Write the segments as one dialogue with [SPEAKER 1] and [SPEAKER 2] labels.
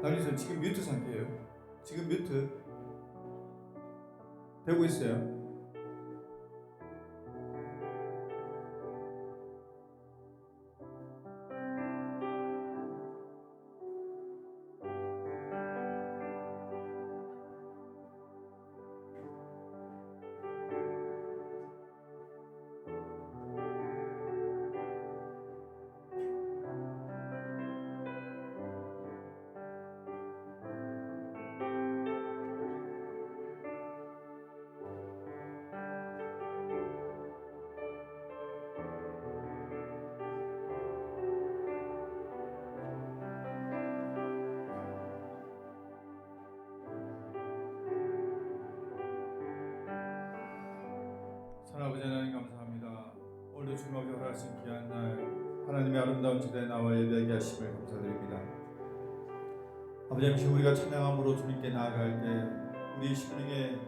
[SPEAKER 1] 남기선 지금 뮤트 상태예요. 지금 뮤트 되고 있어요. 아버지 하나님 감사합니다. 오늘도 주님 아버지 허락하신 귀한 날 하나님의 아름다운 제자에 나와 예배하게 하심을 감사드립니다. 아버지 하나님 우리가 찬양함으로 주님께 나아갈 때 우리 심령에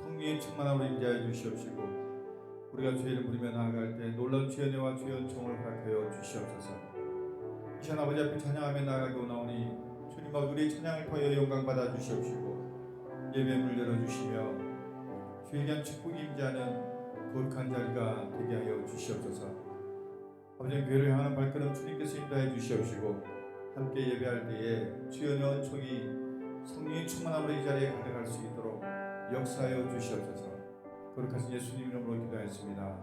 [SPEAKER 1] 성령의 충만함으로 임재하여 주시옵시고 우리가 죄를 부리며 나아갈 때 놀라운 주의 은혜와 주의 은총을 허락하여 주시옵소서. 이 시간 아버지 앞에 찬양하며 나아가게 오나오니 주님 아버지 우리의 찬양을 통하여 영광 받아 주시옵시고 예배의 문을 열어주시며 주의 귀한 축복이 임재하는 거룩한 자리가 되게 하여 주시옵소서. 아버지 교회를 향하는 발걸음 주님께서 인도해 주시옵시고 함께 예배할 때에 주의 은혜와 은총이 성령의 충만함으로 이 자리에 가득할 수 있도록 역사하여 주시옵소서. 거룩하신 예수님 이름으로 기도하였습니다.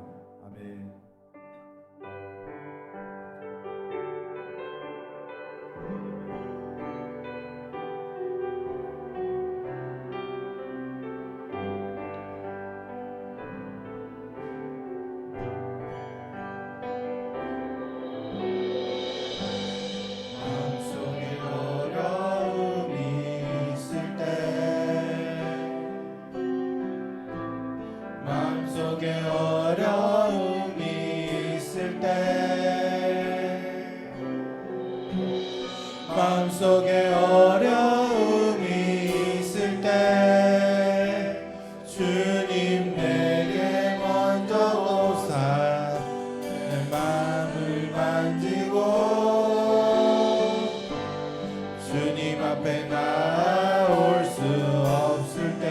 [SPEAKER 1] 아멘.
[SPEAKER 2] 마음속에 어려움이 있을 때 주님 내게 먼저 오사 내 마음을 만지고 주님 앞에 나올 수 없을 때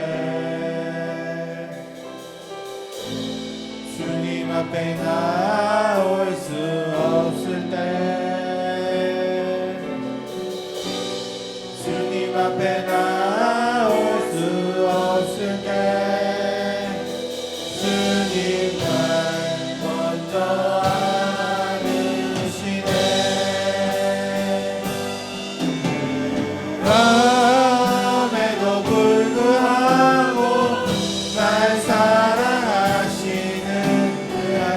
[SPEAKER 2] 주님 앞에 나올 수 없을 때 앞에 나올 수 없을 때 주님 날 먼저 안으시네. 그럼에도 불구하고 날 사랑하시는 그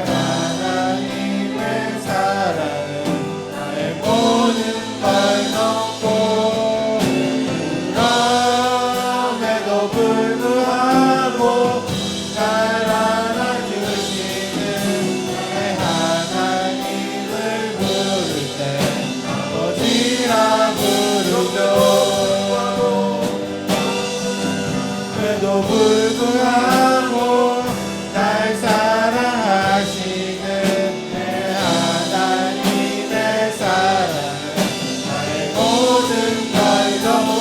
[SPEAKER 2] 하나님의 사랑은 나의 모든 걸 넘고 불구하고 날 안아주시는 내 하나님을 부를 때 아버지라 부르죠. 그래도 불구하고 날 사랑하시는 내 하나님의 사랑은 나의 모든 걸 넘고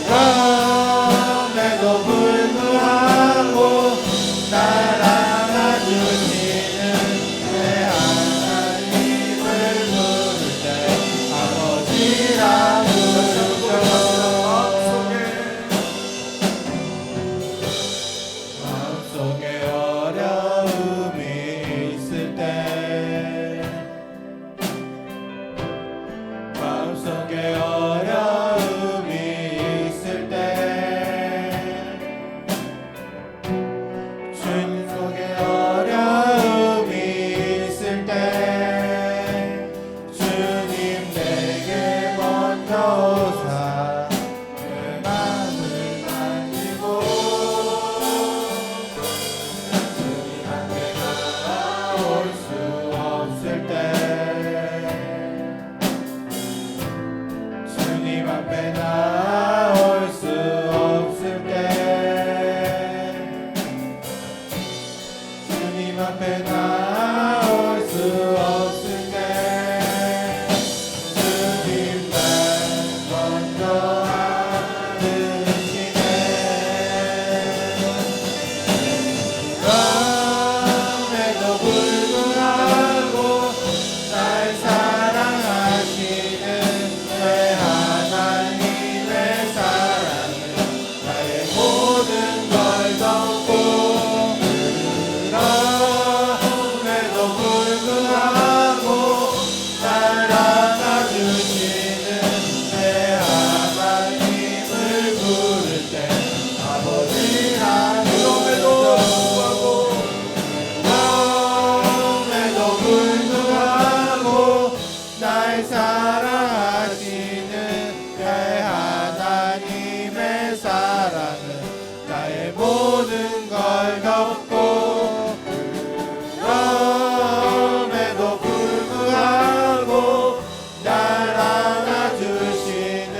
[SPEAKER 2] 그럼에도 불구하고 날 안아주시는 내 하나님을 부를 때 아버지라 부르죠. 마음속에 어려움이 있을 때 마음속에 어려움이 있을 때 주님 속에 나의 모든 걸 덮고 그럼에도 불구하고 날 안아주시는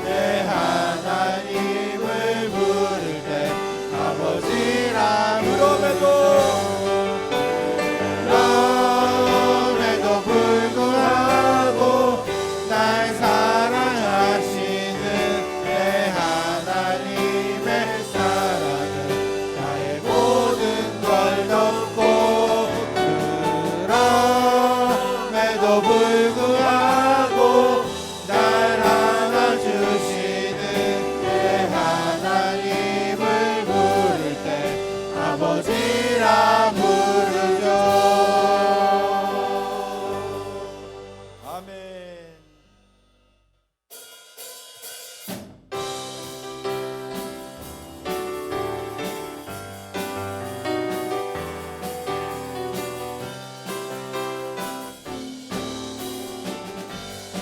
[SPEAKER 2] 내 하나님을 부를 때 아버지라 그럼에도 불구하고 날 사랑하시는 내 하나님의 사랑은 나의 모든 걸 덮고 그럼에도 불구하고 날 안아주시는 내 하나님을 부를 때 아버지라 부르죠.
[SPEAKER 1] 아멘.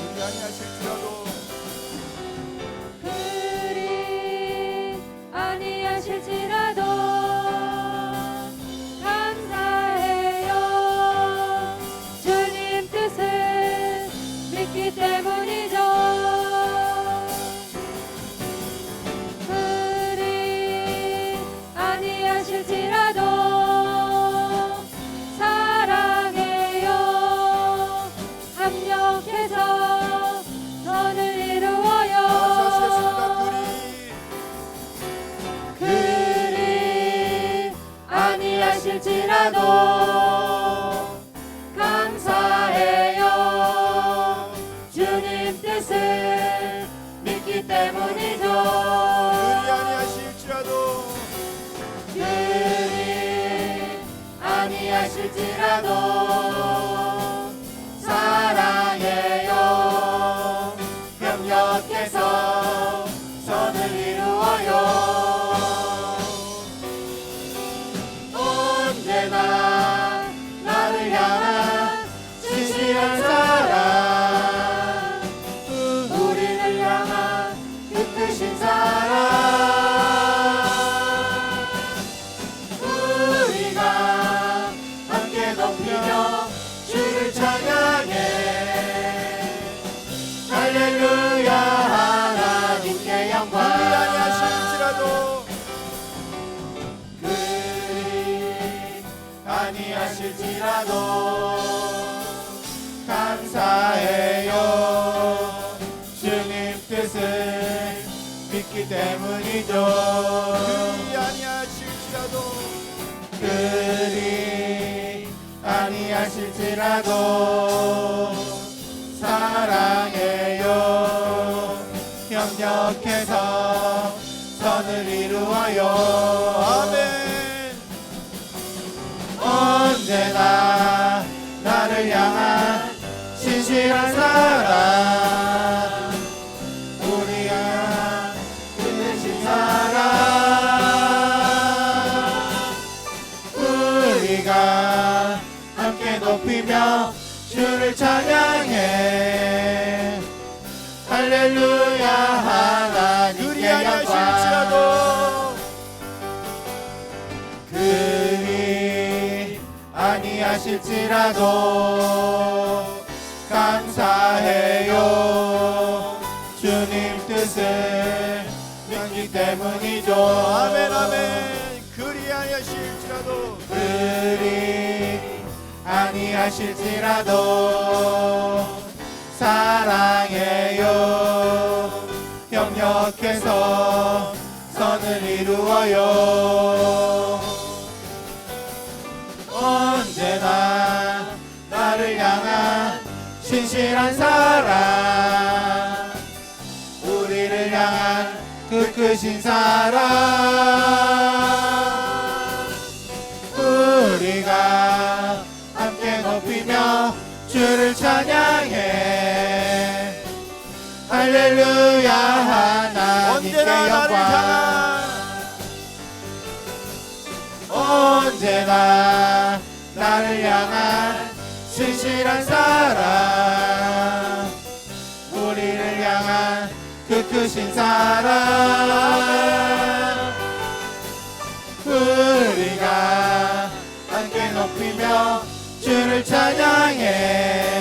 [SPEAKER 1] 우리 아니하실지라도
[SPEAKER 3] 그리 아니하실지라도 감사해요. 주님 뜻을 믿기 때문이죠. 그리 아니하실지라도 사랑해요. 합력해서 선을 이루어요. 그리 아니하실지라도 감사해요. 주님 뜻을 믿기 때문이죠.
[SPEAKER 1] 그리 아니하실지라도
[SPEAKER 3] 그리 아니하실지라도 사랑해요. 협력해서 선을 이루어요. 언제나 나를 향한 진실한 사랑, 우리를 향한 끝으신 사랑, 우리가 함께 높이며 주를 찬양해. 할렐루야 하나님께 영광.
[SPEAKER 1] 그리 아니하실지라도
[SPEAKER 3] 그리
[SPEAKER 2] 아니하실지라도 감사해요. 주님 뜻을 믿기 때문이죠.
[SPEAKER 1] 그리 아니하실지라도
[SPEAKER 2] 그리 아니하실지라도 사랑해요. 협력해서 선을 이루어요.
[SPEAKER 1] 아멘.
[SPEAKER 2] 언제나 나를 향한 신실한 사랑, 우리 향한 끝내신 사랑, 우리가 함께 높이며 주를 찬양해. 할렐루야 하나님께
[SPEAKER 1] 그리
[SPEAKER 2] 영광.
[SPEAKER 1] 아니하실지라도
[SPEAKER 2] 그리 아니하실지라도 감사해요. 주님 뜻을 믿기 때문이죠.
[SPEAKER 1] 아멘 아멘. 그리 아니하실지라도
[SPEAKER 2] 그리 아니하실지라도 사랑해요. 협력해서 선을 이루어요. 언제나 나를 향한 신실한 사랑, 우리를 향한 그 크신 사랑, 우리가 함께 높이며 주를 찬양해. 할렐루야 하나님께
[SPEAKER 1] 언제나 나를
[SPEAKER 2] 영광.
[SPEAKER 1] 향한
[SPEAKER 2] 언제나 나를 향한 신실한 사랑, 우리를 향한 그 크신 사랑, 우리가 함께 높이며 주를 찬양해.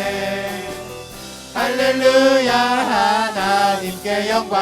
[SPEAKER 2] 할렐루야 하나님께 영광.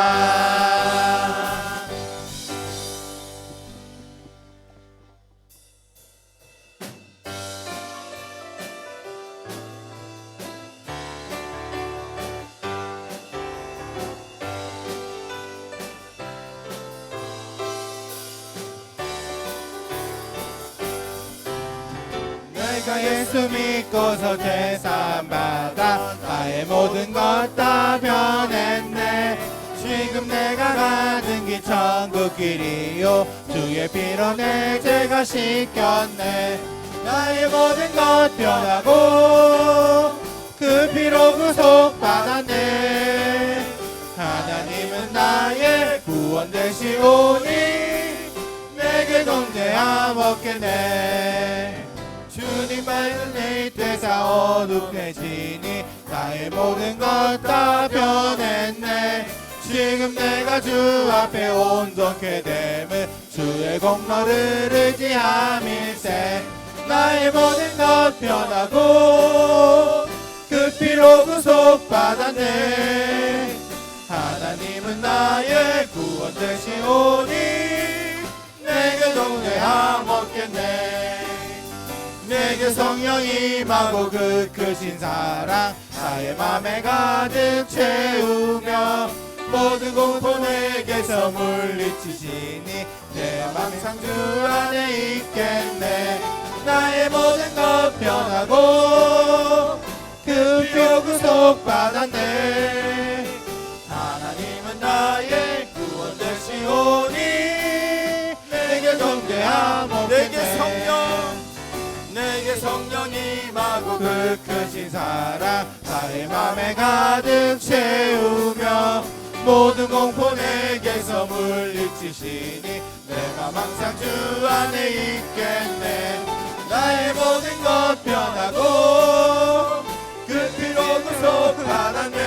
[SPEAKER 2] 내가 예수 믿고서 제사받아 나의 모든 것 다 변했네. 지금 내가 가는 길 천국 길이요 주의 피로 내 죄가 씻겼네. 나의 모든 것 변하고 그 피로 구속받았네. 하나님은 나의 구원 되시오니 내게 동대함 없겠네. 주님 밝은 내 되사 어둑해지니 나의 모든 것 다 변했네. 지금 내가 주 앞에 온전케 됨을 주의 공로를 의지함일세. 나의 모든 것 변하고 그 피로 구속받았네. 하나님은 나의 구원 되시오니 내게 동대함 없겠네. 내게 성령이 임하고 그 크신 사랑 나의 맘에 가득 채우며 모든 공포 내게서 물리치시니 내 맘이 상주 안에 있겠네. 나의 모든 것 변하고 그 표 구속받았네. 하나님은 나의 구원 되시오니 내게 동대함 없겠네. 내게 성령이 임하고 그 크신 사랑 나의 맘에 가득 채우며 모든 공포 내게서 물리치시니 내 맘 항상 주 안에 있겠네. 나의 모든 것 변하고 그 피로 구속받았네.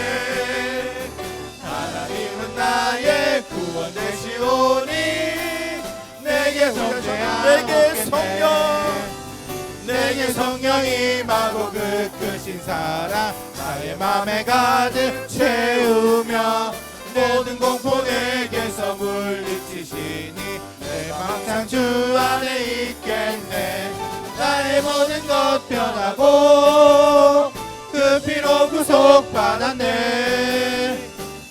[SPEAKER 2] 하나님은 나의 구원 되시오니 내게 내게 성령이 임하고 그 크신 사랑 나의 맘에 가득 채우며 모든 공포 내게서 물리치시니 내 맘 항상 주 안에 있겠네. 나의 모든 것 변하고 그 피로 구속받았네.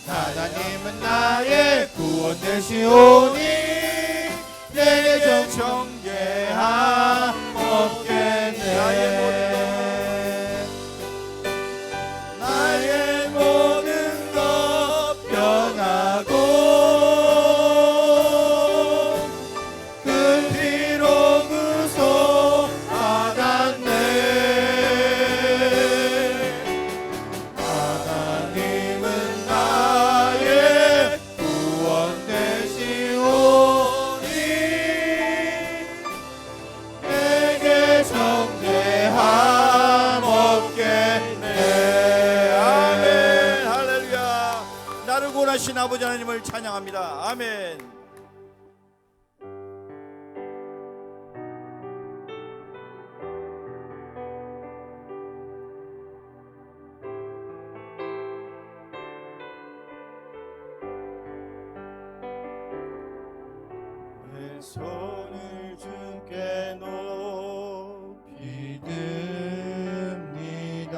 [SPEAKER 2] 하나님은 나의 구원 되시오니 내게 정죄함 없겠네. 나의 모든 것 변하고 그 피로 구속받았네. 하나님은 나의 구원 되시오니 내게 정죄함 없겠네.
[SPEAKER 1] 아멘. 할렐루야. 나를 구원하신 아버지 하나님을 찬양합니다. 아멘.
[SPEAKER 2] 내 손을 주께 높이 듭니다.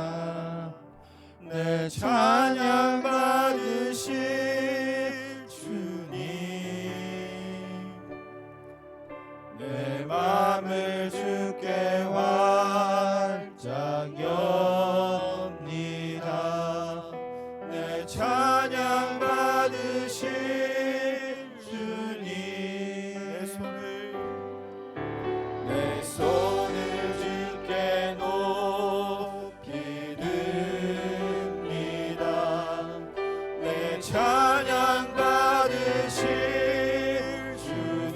[SPEAKER 2] 내 찬양 받으실 주님, 내 맘을 주께 활짝 엽니다. 내 찬양 받으실 주님, 내 손을 주께 높이 듭니다. 내 찬양 받으실 주님,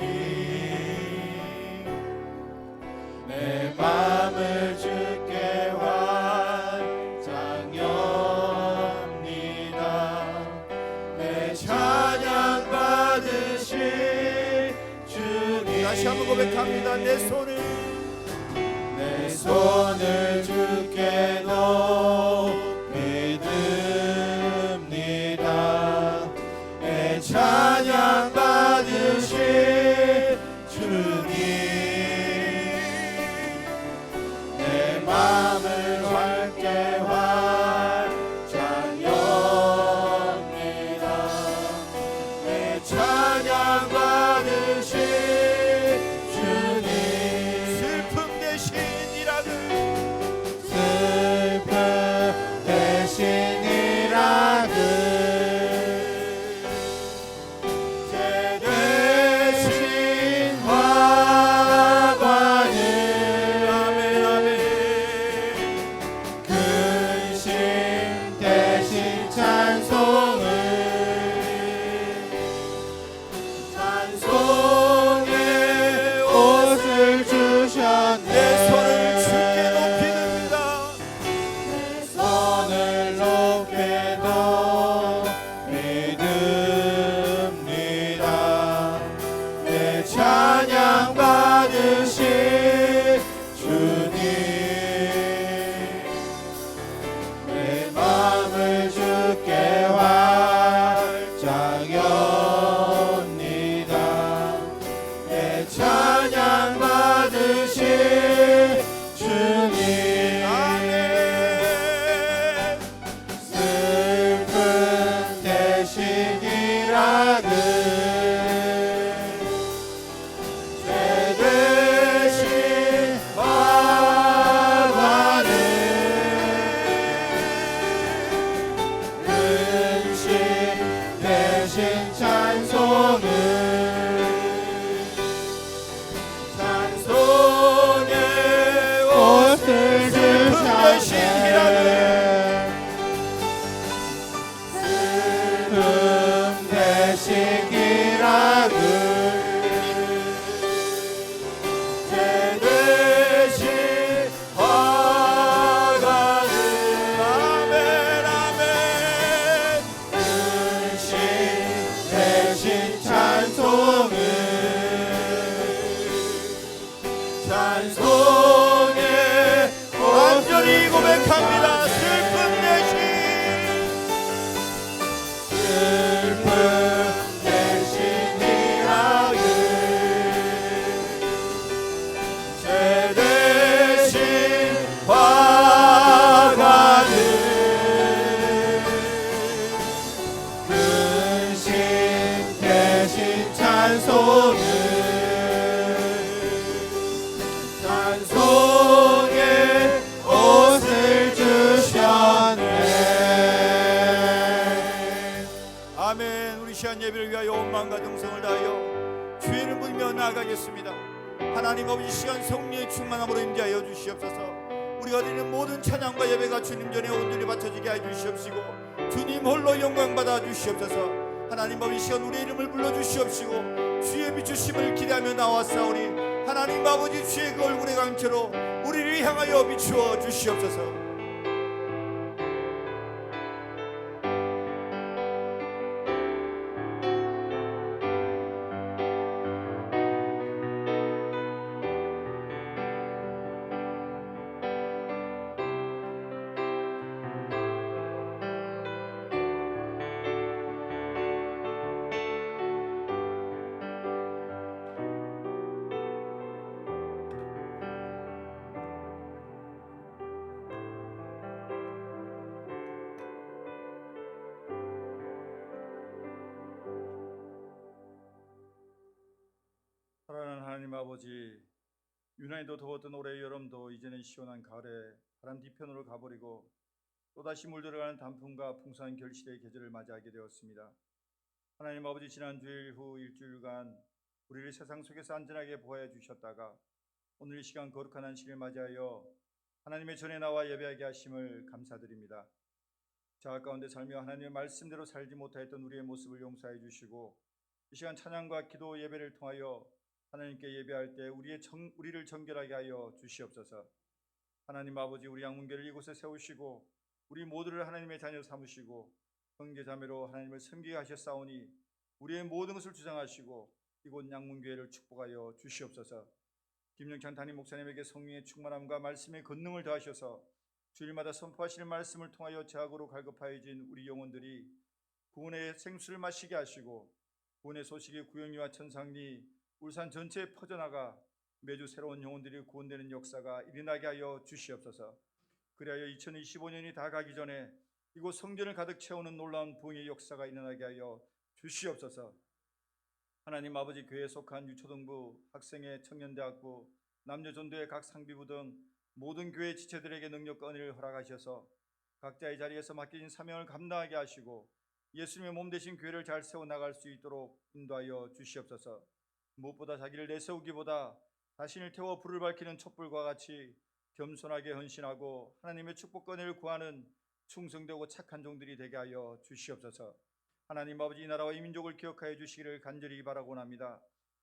[SPEAKER 2] 다시 한번 고백합니다. 내 손을 주께 높이 듭니다. 내 찬양 받으신 주님, 내 맘을 밝게 활짝 엽니다. 내 찬양 받으신 주님, 슬픔 대신이라는 제 대신 화관을 아멘 아멘 근심 대신 찬송의 옷을 주셨네. 내 손을 주께 높이 듭니다. 내 손을 높게 높이 듭니다. 내 찬양 받으신 주님, 내 마음을 주께 활짝 엽니다. 내 찬양 받으신 주님, 아멘. 슬픔 대신이라는 제 대신 화관을 근심 대신 찬송의 옷을 주셨네. 슬픔 대신 기락을 제 대신 화관을 아멘 아멘 근심 대신 찬송의 완전히 고백합니다. 슬픔 대신이라길 제 대신 화관을 근심 대신 찬송의 옷을 주셨네. 아멘. 우리 시간 예배를 위하여 온 마음과 정성을 다하여 주의 이름 부르며 나아가겠습니다. 하나님 아버지, 시간 성령의 충만함으로 임재하여 주시옵소서. 우리가 드리는 모든 찬양과 예배가 주님 전에 온전히 바쳐지게 하여 주시옵시고 주님 홀로 영광 받아 주시옵소서. 하나님 아버지, 시간 우리의 이름을 불러주시옵시고 주의 비추심을 기대하며 나왔사오니 하나님 아버지, 주의 그 얼굴의 광채로 우리를 향하여 비추어 주시옵소서.
[SPEAKER 1] 사랑하는 하나님 아버지, 유난히도 더웠던 올해 여름도 이제는 시원한 가을에 바람 뒤편으로 가버리고 또다시 물들어가는 단풍과 풍성한 결실의 계절을 맞이하게 되었습니다. 하나님 아버지, 지난 주일 후 일주일간 우리를 세상 속에서 안전하게 보호해 주셨다가 오늘 이 시간 거룩한 안식을 맞이하여 하나님의 전에 나와 예배하게 하심을 감사드립니다. 자아 가운데 살며 하나님의 말씀대로 살지 못하였던 우리의 모습을 용서해 주시고 이 시간 찬양과 기도 예배를 통하여 하나님께 예배할 때 우리를 정결하게 하여 주시옵소서. 하나님 아버지, 우리 양문교를 이곳에 세우시고 우리 모두를 하나님의 자녀 삼으시고 형제 자매로 하나님을 섬기게 하셨사오니 우리의 모든 것을 주장하시고
[SPEAKER 2] 이곳 양문교회를 축복하여 주시옵소서. 김영찬 담임 목사님에게 성령의 충만함과 말씀의 권능을 더하셔서 주일마다 선포하시는 말씀을 통하여 제약으로 갈급하여진 우리 영혼들이 구원의 생수를 마시게 하시고 구원의 소식이 구영리와 천상리 울산 전체에 퍼져나가 매주 새로운 영혼들이 구원되는 역사가 일어나게 하여 주시옵소서. 그리하여 2025년이 다 가기 전에 이곳 성전을 가득 채우는 놀라운 부흥의 역사가 일어나게 하여 주시옵소서. 하나님 아버지, 교회에 속한 유초등부, 학생회, 청년대학부, 남녀전도회 각 상비부 등 모든 교회 지체들에게 능력과 은혜를 허락하셔서 각자의 자리에서 맡겨진 사명을 감당하게 하시고 예수님의 몸 되신 교회를 잘 세워나갈 수 있도록 인도하여 주시옵소서. 무엇보다 자기를 내세우기보다 자신을 태워 불을 밝히는 촛불과 같이 겸손하게 헌신하고 하나님의 축복과 은혜를 구하는 충성되고 착한 종들이 되게 하여 주시옵소서. 하나님 아버지, 이 나라와 이 민족을 기억하여 주시기를 간절히 바라곤 합니다.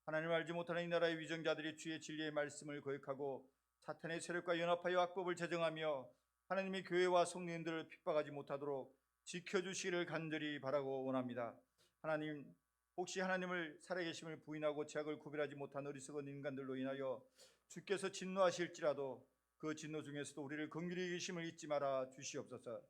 [SPEAKER 2] 하나님을 알지 못하는 이 나라의 위정자들이 주의 진리의 말씀을 거역하고 사탄의 세력과 연합하여 악법을 제정하며 하나님의 교회와 성도님들을 핍박하지 못하도록 지켜주시기를 간절히 바라고 원합니다. 하나님, 혹시 하나님을 살아계심을 부인하고 죄악을 구별하지 못한 어리석은 인간들로 인하여 주께서 진노하실지라도 그 진노 중에서도 우리를 긍휼히 계심을 잊지 말아 주시옵소서.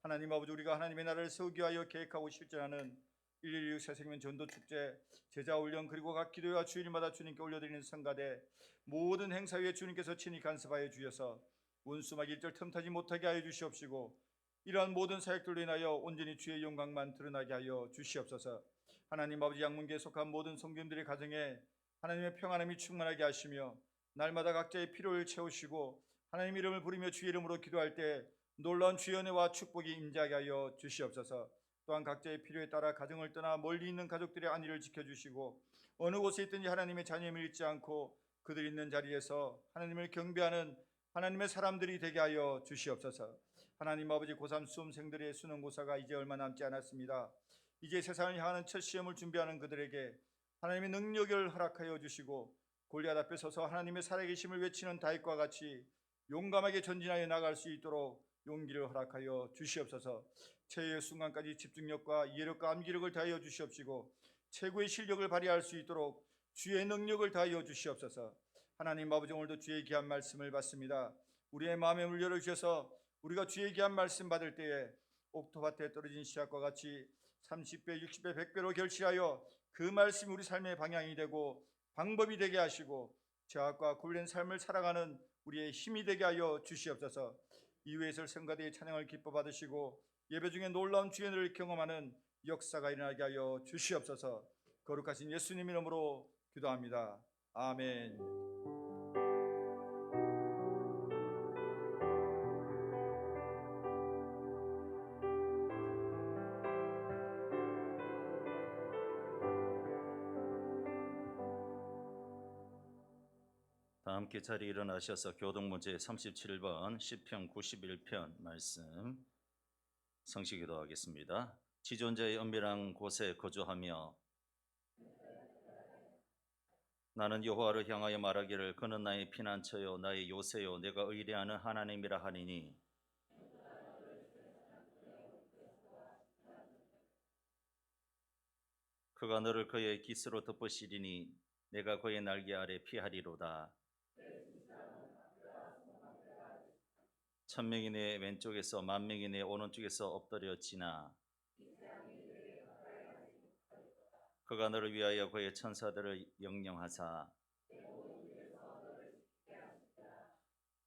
[SPEAKER 2] 하나님 아버지, 우리가 하나님의 나라를 세우기 위하여 계획하고 실천하는 116 새생명 전도축제, 제자훈련, 그리고 각 기도회와 주일마다 주님께 올려드리는 성가대 모든 행사 위에 주님께서 친히 간섭하여 주셔서 원수막 일절 틈타지 못하게 하여 주시옵시고 이러한 모든 사역들로 인하여 온전히 주의 영광만 드러나게 하여 주시옵소서. 하나님 아버지, 양문교에 속한 모든 성도님들의 가정에 하나님의 평안함이 충만하게 하시며 날마다 각자의 필요를 채우시고 하나님 이름을 부르며 주의 이름으로 기도할 때 놀라운 주의 은혜와 축복이 임재하게 하여 주시옵소서. 또한 각자의 필요에 따라 가정을 떠나 멀리 있는 가족들의 안위를 지켜주시고 어느 곳에 있든지 하나님의 자녀임을 잊지 않고 그들 있는 자리에서 하나님을 경배하는 하나님의 사람들이 되게 하여 주시옵소서. 하나님 아버지, 고3 수험생들의 수능고사가 이제 얼마 남지 않았습니다. 이제 세상을 향하는 첫 시험을 준비하는 그들에게 하나님의 능력을 허락하여 주시고 골리앗 앞에 서서 하나님의 살아계심을 외치는 다윗과 같이 용감하게 전진하여 나갈 수 있도록 용기를 허락하여 주시옵소서. 최후의 순간까지 집중력과 이해력과 암기력을 다하여 주시옵시고 최고의 실력을 발휘할 수 있도록 주의 능력을 다하여 주시옵소서. 하나님 아버지, 오늘도 주의 귀한 말씀을 받습니다. 우리의 마음에 물 열어주셔서 우리가 주의 귀한 말씀 받을 때에 옥토밭에 떨어진 씨앗과 같이 30배, 60배, 100배로 결실하여 그 말씀이 우리 삶의 방향이 되고 방법이 되게 하시고 죄악과 굴린 삶을 살아가는 우리의 힘이 되게 하여 주시옵소서. 이후에서 성가대의 찬양을 기뻐 받으시고 예배 중에 놀라운 주의 은혜를 경험하는 역사가 일어나게 하여 주시옵소서. 거룩하신 예수님 이름으로 기도합니다. 아멘.
[SPEAKER 4] 다 함께 자리에 일어나셔서 교동문제 37번 시편 91편 말씀 성시기도 하겠습니다. 지존자의 은밀한 곳에 거주하며 나는 여호와를 향하여 말하기를 그는 나의 피난처요 나의 요새요 내가 의뢰하는 하나님이라 하리니 그가 너를 그의 깃으로 덮으시리니 내가 그의 날개 아래 피하리로다. 천명이 내 왼쪽에서 만명이 내 오른쪽에서 엎드려지나 그가 너를 위하여 그의 천사들을 영영하사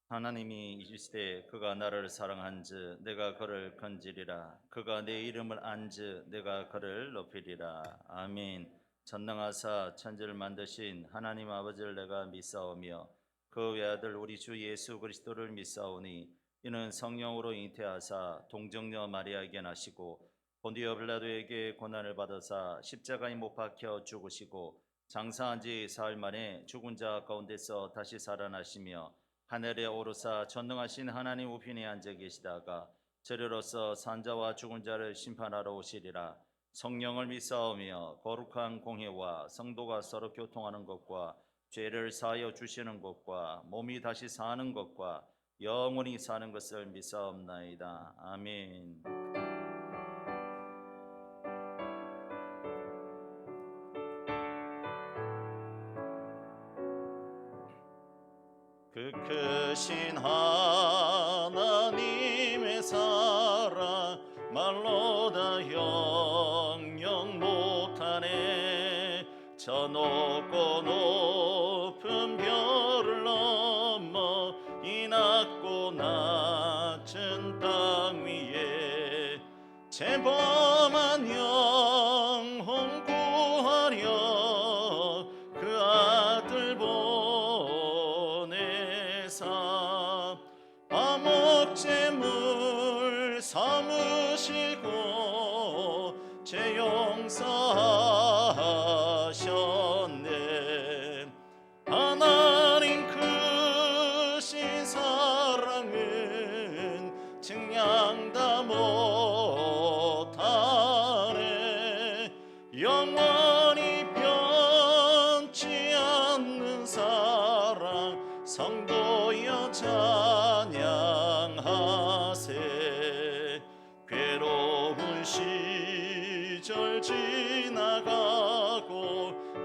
[SPEAKER 4] 하나님이 이르시되 그가 나를 사랑한즉 내가 그를 건지리라 그가 내 이름을 안즉 내가 그를 높이리라. 아멘. 전능하사 천지를 만드신 하나님 아버지를 내가 믿사오며 그 외아들 우리 주 예수 그리스도를 믿사오니 이는 성령으로 잉태하사 동정녀 마리아에게 나시고 본디오 빌라도에게 고난을 받으사 십자가에 못 박혀 죽으시고 장사한 지 사흘 만에 죽은 자 가운데서 다시 살아나시며 하늘에 오르사 전능하신 하나님 우편에 앉아 계시다가 저리로서 산자와 죽은 자를 심판하러 오시리라. 성령을 믿사오며 거룩한 공회와 성도가 서로 교통하는 것과 죄를 사하여 주시는 것과 몸이 다시 사는 것과 영원히 사는 것을 믿사옵나이다. 아멘. 그 크신 하나님의 사랑 말로 다 영영 못하네. 저 높고 높은 별을 넘어 이 낮고 낮은 땅 위에 죄범한 영혼 구하려 그 아들 보내사 화목제물 삼으시고 죄 용서하셨네. 하나님 크신 사랑은 증량 다 못하네. 영원히 변치 않는 사랑 성도여 찬양하세. 괴로운 시절 지나가고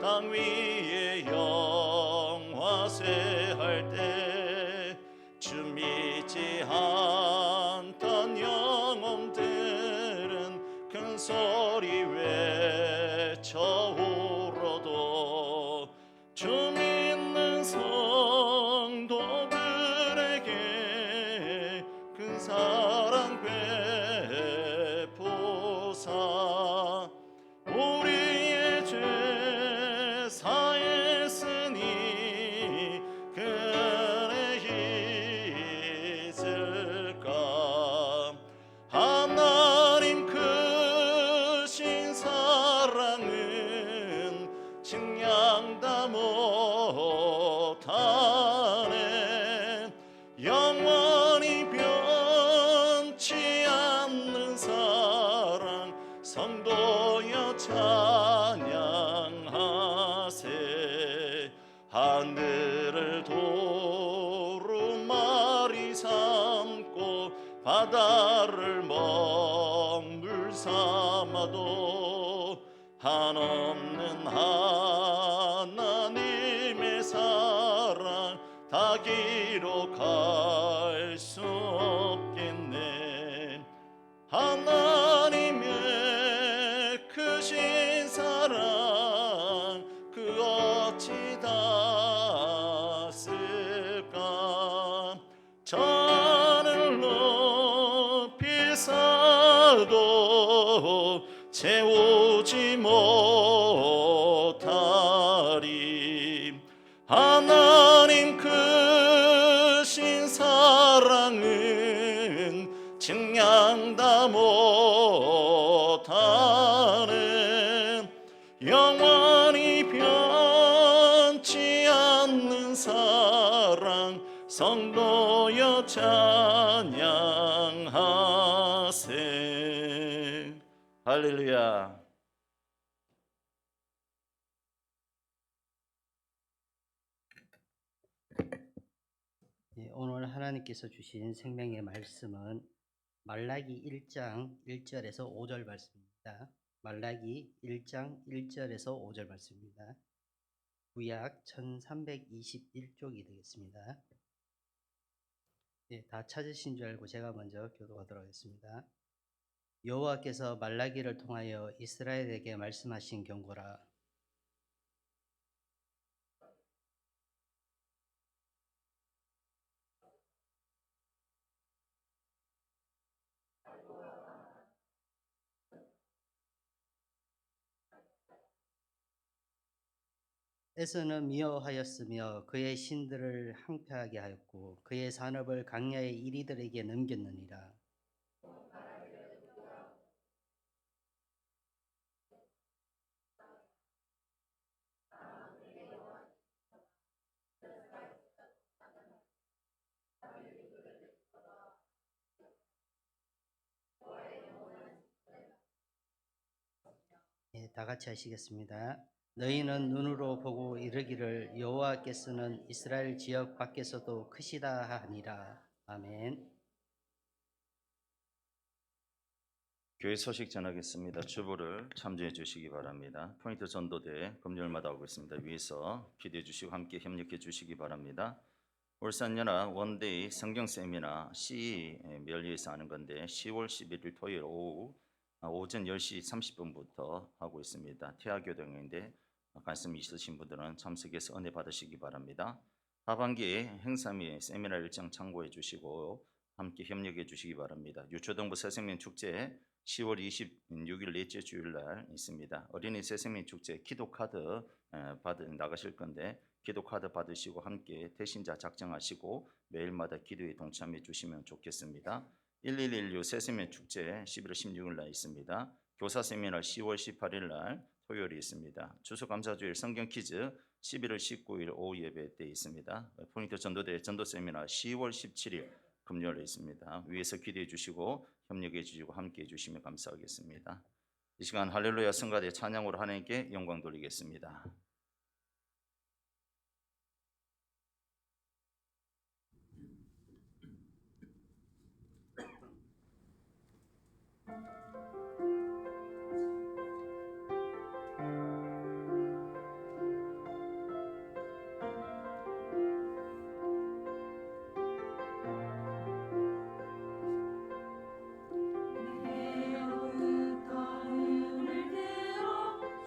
[SPEAKER 4] 땅 위에 영화쇠할 때 주 믿지 않던 영혼들은 큰 소리 외쳐 울어도 주 믿는 성도들에게 큰 사랑 베푸사 우리의 죄 사했으니 그래 있을까. 하나님 크신 사랑은 증량 다 못하네. 영원히 변치 않는 사랑 성도여 찬양하세. 하늘을 도루마리 삼고 바다를 먹물 삼아도 한없는 하나님의 사랑 다 기록할 수 없겠네. 하나님의 크신 사랑 그 어찌 다 쓸까. 저를 높이 쌓아도 채우지 못하리. 하나님 크신 사랑은 증량 다 못하네. 영원히 변치 않는 사랑 성도여 찬양하세. 할렐루야.
[SPEAKER 5] 오늘 하나님께서 주신 생명의 말씀은 말라기 1장 1절에서 5절 말씀입니다. 말라기 1장 1절에서 5절 말씀입니다. 구약 1321쪽이 되겠습니다. 다 찾으신 줄 알고 제가 먼저 교독하도록 하겠습니다. 여호와께서 말라기를 통하여 이스라엘에게 말씀하신 경고라. 에서는 미워하였으며 그의 신들을 항폐하게 하였고 그의 산업을 강야의 이리들에게 넘겼느니라. 다 같이 하시겠습니다. 너희는 눈으로 보고 이르기를 여호와께서는 이스라엘 지역 밖에서도 크시다 하니라. 아멘.
[SPEAKER 4] 교회 소식 전하겠습니다. 주보를 참조해 주시기 바랍니다. 포인트 전도대 금요일마다 하고 있습니다. 위에서 기대해 주시고 함께 협력해 주시기 바랍니다. 울산연합 원데이 성경 세미나 CE 멸리에서 하는 건데 10월 11일 토요일 오전 10시 30분부터 하고 있습니다. 태아교동인데 관심 있으신 분들은 참석해서 은혜 받으시기 바랍니다. 하반기 행사 및 세미나 일정 참고해 주시고 함께 협력해 주시기 바랍니다. 유초동부 새생명 축제 10월 26일 넷째 주일 날 있습니다. 어린이 새생명 축제 기도 카드 나가실 건데 기도 카드 받으시고 함께 대신자 작정하시고 매일마다 기도에 동참해 주시면 좋겠습니다. 1116 새생명 축제 11월 16일 날 있습니다. 교사 세미나 10월 18일 날 토요일이 있습니다. 추수감사주일 성경 퀴즈 11월 19일 오후 예배 때 있습니다. 포인트 전도대 전도 세미나 10월 17일 금요일에 있습니다. 위에서 기도해 주시고 협력해 주시고 함께 해 주시면 감사하겠습니다. 이 시간 할렐루야 성가대 찬양으로 하나님께 영광 돌리겠습니다.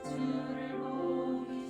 [SPEAKER 6] 주를 보기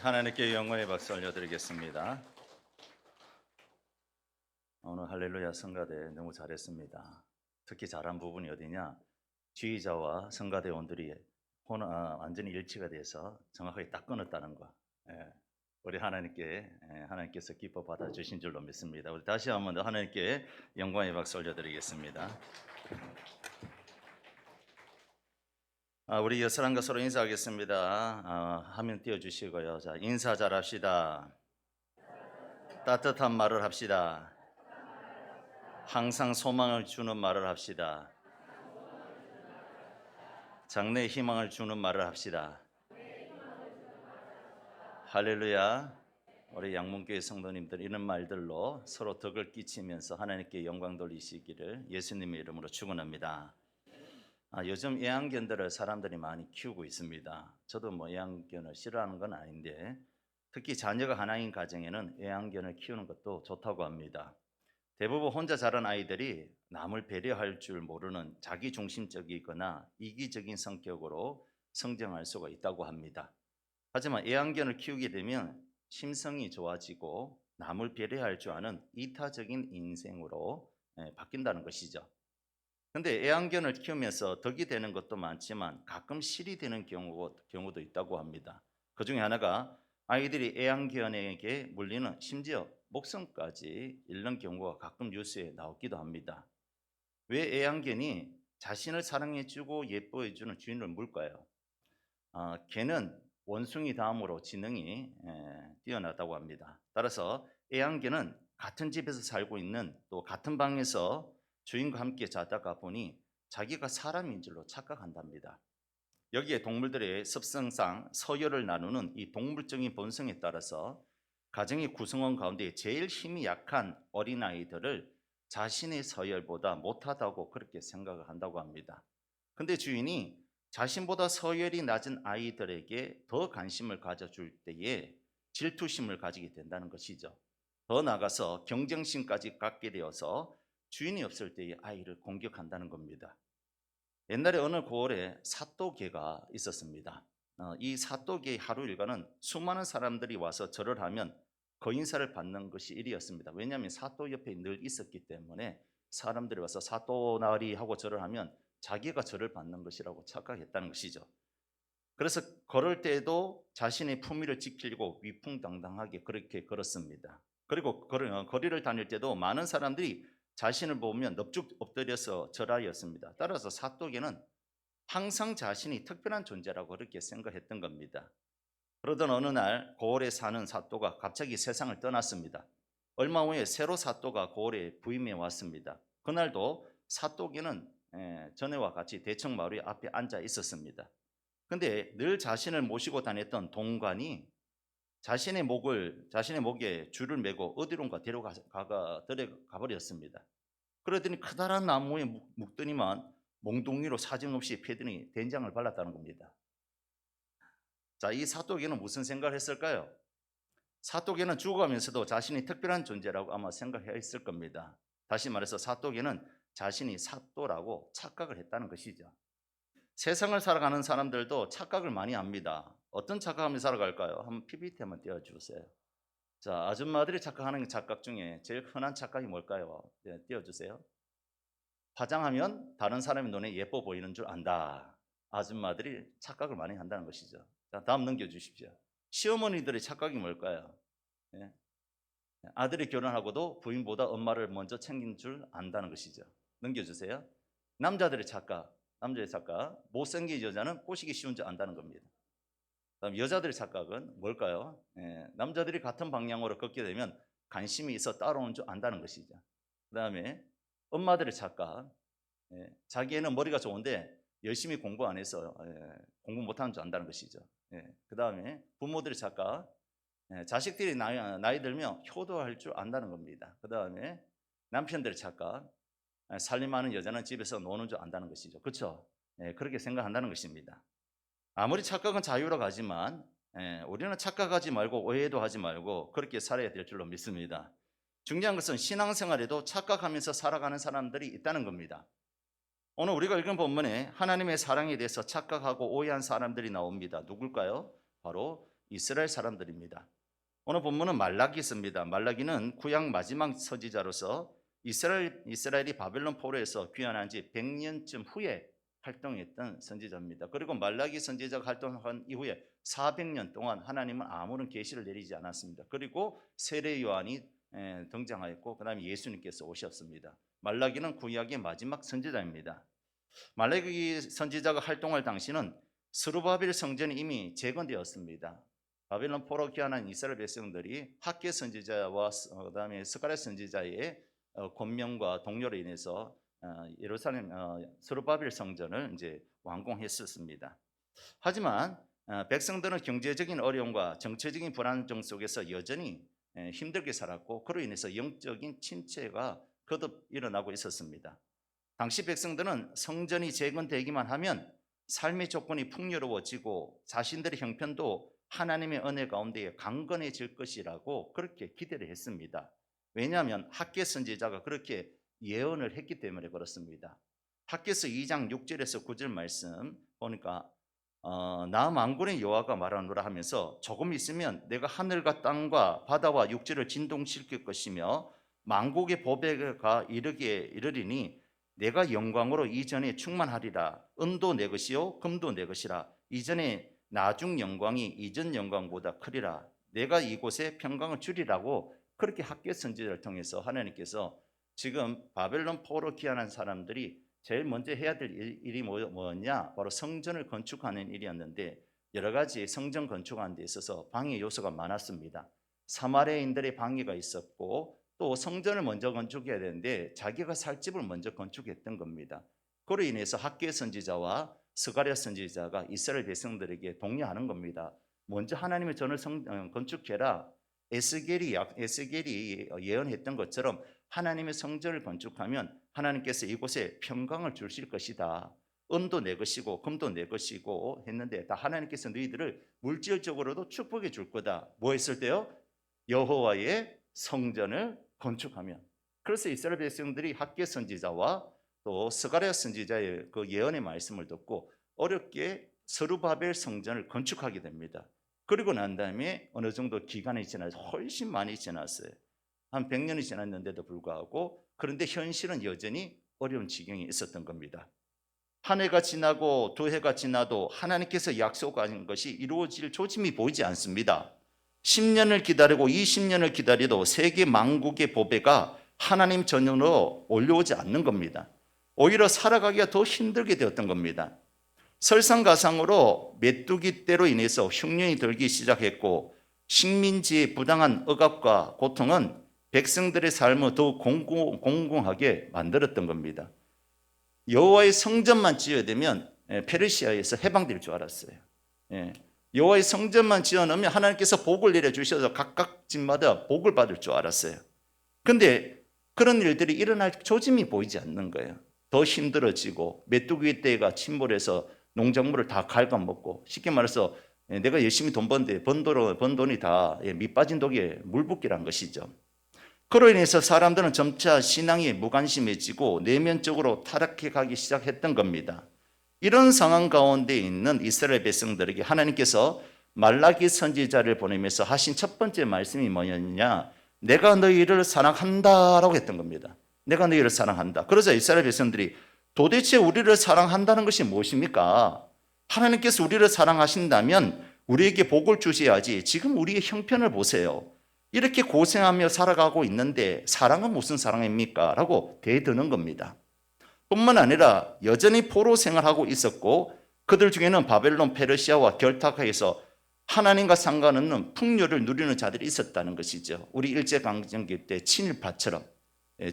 [SPEAKER 4] 하나님께 영광의 박수 올려드리겠습니다. 오늘 할렐루야 성가대 너무 잘했습니다. 특히 잘한 부분이 어디냐? 지휘자와 성가대원들이 완전히 일치가 돼서 정확하게 딱 끊었다는 거. 우리 하나님께서 기뻐 받아주신 줄로 믿습니다. 우리 다시 한번 더 하나님께 영광의 박수 올려드리겠습니다. 우리 여사람과 서로 인사하겠습니다. 화면 띄워주시고요. 자, 인사 잘합시다. 따뜻한 말을 합시다. 항상 소망을 주는 말을 합시다. 장래에 희망을 주는 말을 합시다. 할렐루야. 우리 양문교회 성도님들 이런 말들로 서로 덕을 끼치면서 하나님께 영광 돌리시기를 예수님의 이름으로 축원합니다. 요즘 애완견들을 사람들이 많이 키우고 있습니다. 저도 뭐 애완견을 싫어하는 건 아닌데 특히 자녀가 하나인 가정에는 애완견을 키우는 것도 좋다고 합니다. 대부분 혼자 자란 아이들이 남을 배려할 줄 모르는 자기중심적이거나 이기적인 성격으로 성장할 수가 있다고 합니다. 하지만 애완견을 키우게 되면 심성이 좋아지고 남을 배려할 줄 아는 이타적인 인생으로 바뀐다는 것이죠. 근데 애완견을 키우면서 덕이 되는 것도 많지만 가끔 실이 되는 경우도 있다고 합니다. 그 중에 하나가 아이들이 애완견에게 물리는 심지어 목숨까지 잃는 경우가 가끔 뉴스에 나오기도 합니다. 왜 애완견이 자신을 사랑해주고 예뻐해주는 주인을 물까요? 개는 원숭이 다음으로 지능이 뛰어나다고 합니다. 따라서 애완견은 같은 집에서 살고 있는 또 같은 방에서 주인과 함께 자다가 보니 자기가 사람인 줄로 착각한답니다. 여기에 동물들의 습성상 서열을 나누는 이 동물적인 본성에 따라서 가정의 구성원 가운데 제일 힘이 약한 어린아이들을 자신의 서열보다 못하다고 그렇게 생각을 한다고 합니다. 근데 주인이 자신보다 서열이 낮은 아이들에게 더 관심을 가져줄 때에 질투심을 가지게 된다는 것이죠. 더 나아가서 경쟁심까지 갖게 되어서 주인이 없을 때의 아이를 공격한다는 겁니다. 옛날에 어느 고을에 사또개가 있었습니다. 이 사또개의 하루 일과는 수많은 사람들이 와서 절을 하면 거인사를 받는 것이 일이었습니다. 왜냐하면 사또 옆에 늘 있었기 때문에 사람들이 와서 사또나리 하고 절을 하면 자기가 절을 받는 것이라고 착각했다는 것이죠. 그래서 걸을 때에도 자신의 품위를 지키려고 위풍당당하게 그렇게 걸었습니다. 그리고 거리를 다닐 때도 많은 사람들이 자신을 보면 넙죽 엎드려서 절하였습니다. 따라서 사또개는 항상 자신이 특별한 존재라고 그렇게 생각했던 겁니다. 그러던 어느 날 고을에 사는 사또가 갑자기 세상을 떠났습니다. 얼마 후에 새로 사또가 고을에 부임해 왔습니다. 그날도 사또개는 전에와 같이 대청마루 앞에 앉아 있었습니다. 근데 늘 자신을 모시고 다녔던 동관이 자신의 목에 줄을 매고 어디론가 데려가 버렸습니다. 그러더니 커다란 나무에 묶더니만 몽둥이로 사정없이 패더니 된장을 발랐다는 겁니다. 자, 이 사또개는 무슨 생각을 했을까요? 사또개는 죽어가면서도 자신이 특별한 존재라고 아마 생각했을 겁니다. 다시 말해서 사또개는 자신이 사또라고 착각을 했다는 것이죠. 세상을 살아가는 사람들도 착각을 많이 합니다. 어떤 착각하며 살아갈까요? 한번 PPT 한번 띄워주세요. 자, 아줌마들이 착각하는 착각 중에 제일 흔한 착각이 뭘까요? 띄워주세요. 화장하면 다른 사람의 눈에 예뻐 보이는 줄 안다. 아줌마들이 착각을 많이 한다는 것이죠. 자, 다음 넘겨주십시오. 시어머니들의 착각이 뭘까요? 아들이 결혼하고도 부인보다 엄마를 먼저 챙긴 줄 안다는 것이죠. 넘겨주세요. 남자의 착각, 못생긴 여자는 꼬시기 쉬운 줄 안다는 겁니다. 그다음 여자들의 착각은 뭘까요? 남자들이 같은 방향으로 걷게 되면 관심이 있어 따라오는 줄 안다는 것이죠. 그 다음에 엄마들의 착각, 자기애는 머리가 좋은데 열심히 공부 안 해서 공부 못하는 줄 안다는 것이죠. 그 다음에 부모들의 착각, 자식들이 나이 들면 효도할 줄 안다는 겁니다. 그 다음에 남편들의 착각, 살림하는 여자는 집에서 노는 줄 안다는 것이죠. 그렇죠? 그렇게 생각한다는 것입니다. 아무리 착각은 자유로 가지만 우리는 착각하지 말고 오해도 하지 말고 그렇게 살아야 될 줄로 믿습니다. 중요한 것은 신앙생활에도 착각하면서 살아가는 사람들이 있다는 겁니다. 오늘 우리가 읽은 본문에 하나님의 사랑에 대해서 착각하고 오해한 사람들이 나옵니다. 누굴까요? 바로 이스라엘 사람들입니다. 오늘 본문은 말라기서입니다. 말라기는 구약 마지막 선지자로서 이스라엘이 바벨론 포로에서 귀환한 지 100년쯤 후에 활동했던 선지자입니다. 그리고 말라기 선지자가 활동한 이후에 400년 동안 하나님은 아무런 계시를 내리지 않았습니다. 그리고 세례 요한이 등장하였고 그 다음에 예수님께서 오셨습니다. 말라기는 구약의 마지막 선지자입니다. 말라기 선지자가 활동할 당시는 스루바벨 성전이 이미 재건되었습니다. 바벨론 포로 귀환한 이스라엘 백성들이 학개 선지자와 그 다음에 스가랴 선지자의 권명과 동료로 인해서 예루살렘 스루바벨 성전을 이제 완공했었습니다. 하지만 백성들은 경제적인 어려움과 정치적인 불안정 속에서 여전히 힘들게 살았고 그로 인해서 영적인 침체가 거듭 일어나고 있었습니다. 당시 백성들은 성전이 재건되기만 하면 삶의 조건이 풍요로워지고 자신들의 형편도 하나님의 은혜 가운데 강건해질 것이라고 그렇게 기대를 했습니다. 왜냐하면 학개 선지자가 그렇게 예언을 했기 때문에 그렇습니다. 학개서 2장 6절에서 9절 말씀 보니까 나 만군의 여호와가 말하노라 하면서 조금 있으면 내가 하늘과 땅과 바다와 육지를 진동시킬 것이며 만국의 보배가 이르리니 내가 영광으로 이전에 충만하리라. 은도 내 것이요 금도 내 것이라. 이전에 나중 영광이 이전 영광보다 크리라. 내가 이곳에 평강을 주리라고 그렇게 학개 선지자를 통해서 하나님께서 지금 바벨론 포로 귀환한 사람들이 제일 먼저 해야 될 일이 뭐였냐? 바로 성전을 건축하는 일이었는데 여러 가지 성전 건축하는 데 있어서 방해 요소가 많았습니다. 사마리아인들의 방해가 있었고 또 성전을 먼저 건축해야 되는데 자기가 살 집을 먼저 건축했던 겁니다. 그로 인해서 학개 선지자와 스가랴 선지자가 이스라엘 백성들에게 독려하는 겁니다. 먼저 하나님의 전을 건축해라. 에스겔이 예언했던 것처럼 하나님의 성전을 건축하면 하나님께서 이곳에 평강을 주실 것이다. 은도 내 것이고 금도 내 것이고 했는데 다 하나님께서 너희들을 물질적으로도 축복해 줄 거다. 뭐 했을 때요? 여호와의 성전을 건축하면. 그래서 이스라엘 백성들이 학개 선지자와 또 스가랴 선지자의 그 예언의 말씀을 듣고 어렵게 스루바벨 성전을 건축하게 됩니다. 그리고 난 다음에 어느 정도 기간이 지나서 훨씬 많이 지났어요. 한 100년이 지났는데도 불구하고 그런데 현실은 여전히 어려운 지경이 있었던 겁니다. 한 해가 지나고 두 해가 지나도 하나님께서 약속하신 것이 이루어질 조짐이 보이지 않습니다. 10년을 기다리고 20년을 기다려도 세계 만국의 보배가 하나님 전용으로 올려오지 않는 겁니다. 오히려 살아가기가 더 힘들게 되었던 겁니다. 설상가상으로 메뚜기 떼로 인해서 흉년이 들기 시작했고 식민지의 부당한 억압과 고통은 백성들의 삶을 더 공공하게 만들었던 겁니다. 여호와의 성전만 지어야 되면 페르시아에서 해방될 줄 알았어요. 여호와의 성전만 지어놓으면 하나님께서 복을 내려주셔서 각각 집마다 복을 받을 줄 알았어요. 그런데 그런 일들이 일어날 조짐이 보이지 않는 거예요. 더 힘들어지고 메뚜기 떼가 침몰해서 농작물을 다 갉아먹고 쉽게 말해서 내가 열심히 돈 버는데 번 돈이 다 밑빠진 독에 물붓기란 것이죠. 그로 인해서 사람들은 점차 신앙이 무관심해지고 내면적으로 타락해 가기 시작했던 겁니다. 이런 상황 가운데 있는 이스라엘 백성들에게 하나님께서 말라기 선지자를 보내면서 하신 첫 번째 말씀이 뭐였냐? 내가 너희를 사랑한다라고 했던 겁니다. 내가 너희를 사랑한다. 그러자 이스라엘 백성들이 도대체 우리를 사랑한다는 것이 무엇입니까? 하나님께서 우리를 사랑하신다면 우리에게 복을 주셔야지. 지금 우리의 형편을 보세요. 이렇게 고생하며 살아가고 있는데 사랑은 무슨 사랑입니까? 라고 대드는 겁니다. 뿐만 아니라 여전히 포로 생활하고 있었고 그들 중에는 바벨론 페르시아와 결탁해서 하나님과 상관없는 풍요를 누리는 자들이 있었다는 것이죠. 우리 일제강점기 때 친일파처럼.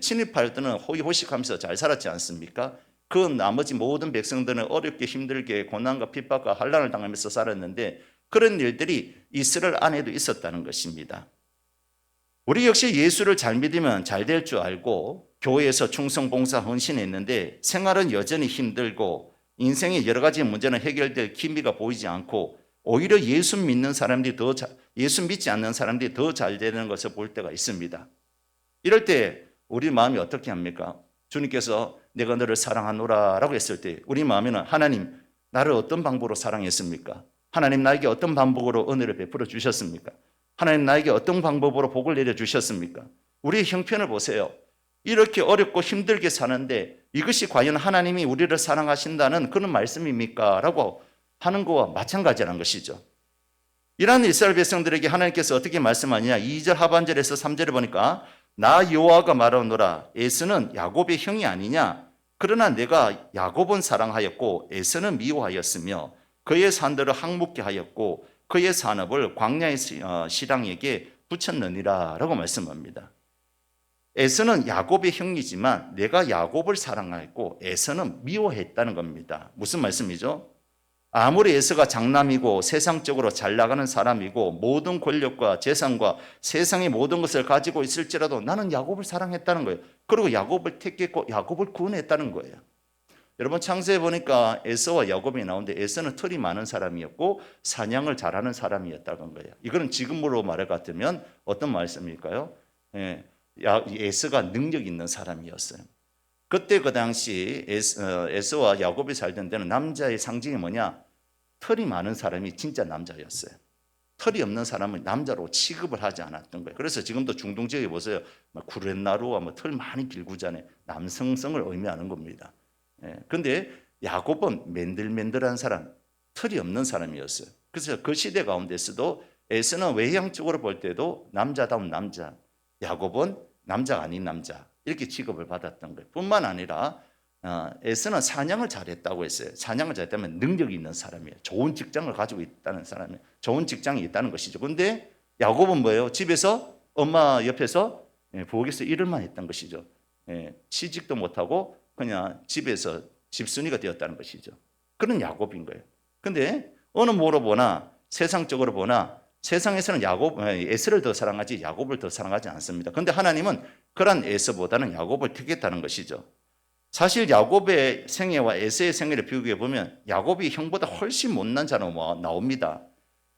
[SPEAKER 4] 친일파들은 호의호식하면서 잘 살았지 않습니까? 그 나머지 모든 백성들은 어렵게 힘들게 고난과 핍박과 환난을 당하면서 살았는데 그런 일들이 이스라엘 안에도 있었다는 것입니다. 우리 역시 예수를 잘 믿으면 잘 될 줄 알고 교회에서 충성, 봉사, 헌신했는데 생활은 여전히 힘들고 인생의 여러 가지 문제는 해결될 기미가 보이지 않고 오히려 예수 믿는 사람들이 예수 믿지 않는 사람들이 더 잘 되는 것을 볼 때가 있습니다. 이럴 때 우리 마음이 어떻게 합니까? 주님께서 내가 너를 사랑하노라 라고 했을 때 우리 마음에는 하나님 나를 어떤 방법으로 사랑했습니까? 하나님 나에게 어떤 방법으로 은혜를 베풀어 주셨습니까? 하나님 나에게 어떤 방법으로 복을 내려 주셨습니까? 우리의 형편을 보세요. 이렇게 어렵고 힘들게 사는데 이것이 과연 하나님이 우리를 사랑하신다는 그런 말씀입니까? 라고 하는 것과 마찬가지라는 것이죠. 이러한 이스라엘 백성들에게 하나님께서 어떻게 말씀하느냐? 2절 하반절에서 3절에 보니까 나 여호와가 말하노라 에서는 야곱의 형이 아니냐? 그러나 내가 야곱은 사랑하였고 에서는 미워하였으며 그의 산들을 항목게 하였고 그의 산업을 광야의 시랑에게 붙였느니라 라고 말씀합니다. 에서는 야곱의 형이지만 내가 야곱을 사랑하였고 에서는 미워했다는 겁니다. 무슨 말씀이죠? 아무리 에서가 장남이고 세상적으로 잘 나가는 사람이고 모든 권력과 재산과 세상의 모든 것을 가지고 있을지라도 나는 야곱을 사랑했다는 거예요. 그리고 야곱을 택했고 야곱을 구원했다는 거예요. 여러분 창세에 보니까 에서와 야곱이 나오는데 에서는 털이 많은 사람이었고 사냥을 잘하는 사람이었다는 거예요. 이거는 지금으로 말할 것 같으면 어떤 말씀일까요? 에서가 능력 있는 사람이었어요. 그때 그 당시 에서와 야곱이 살던 데는 남자의 상징이 뭐냐? 털이 많은 사람이 진짜 남자였어요. 털이 없는 사람은 남자로 취급을 하지 않았던 거예요. 그래서 지금도 중동 지역에 보세요. 구렛나루와 털 많이 길구잖아요. 남성성을 의미하는 겁니다. 근데 야곱은 맨들맨들한 사람, 털이 없는 사람이었어요. 그래서 그 시대 가운데서도 에서는 외형적으로 볼 때도 남자다운 남자, 야곱은 남자가 아닌 남자 이렇게 취급을 받았던 거예요. 뿐만 아니라 에서는 사냥을 잘했다고 했어요. 사냥을 잘했다면 능력이 있는 사람이에요. 좋은 직장을 가지고 있다는 사람이에요. 좋은 직장이 있다는 것이죠. 그런데 야곱은 뭐예요? 집에서 엄마 옆에서 부엌에서 일을만 했던 것이죠. 취직도 못하고 그냥 집에서 집순이가 되었다는 것이죠. 그런 야곱인 거예요. 근데 어느 뭐로 보나 세상적으로 보나 세상에서는 에서를 더 사랑하지 야곱을 더 사랑하지 않습니다. 그런데 하나님은 그런 에서보다는 야곱을 택했다는 것이죠. 사실 야곱의 생애와 에서의 생애를 비교해 보면 야곱이 형보다 훨씬 못난 자로 나옵니다.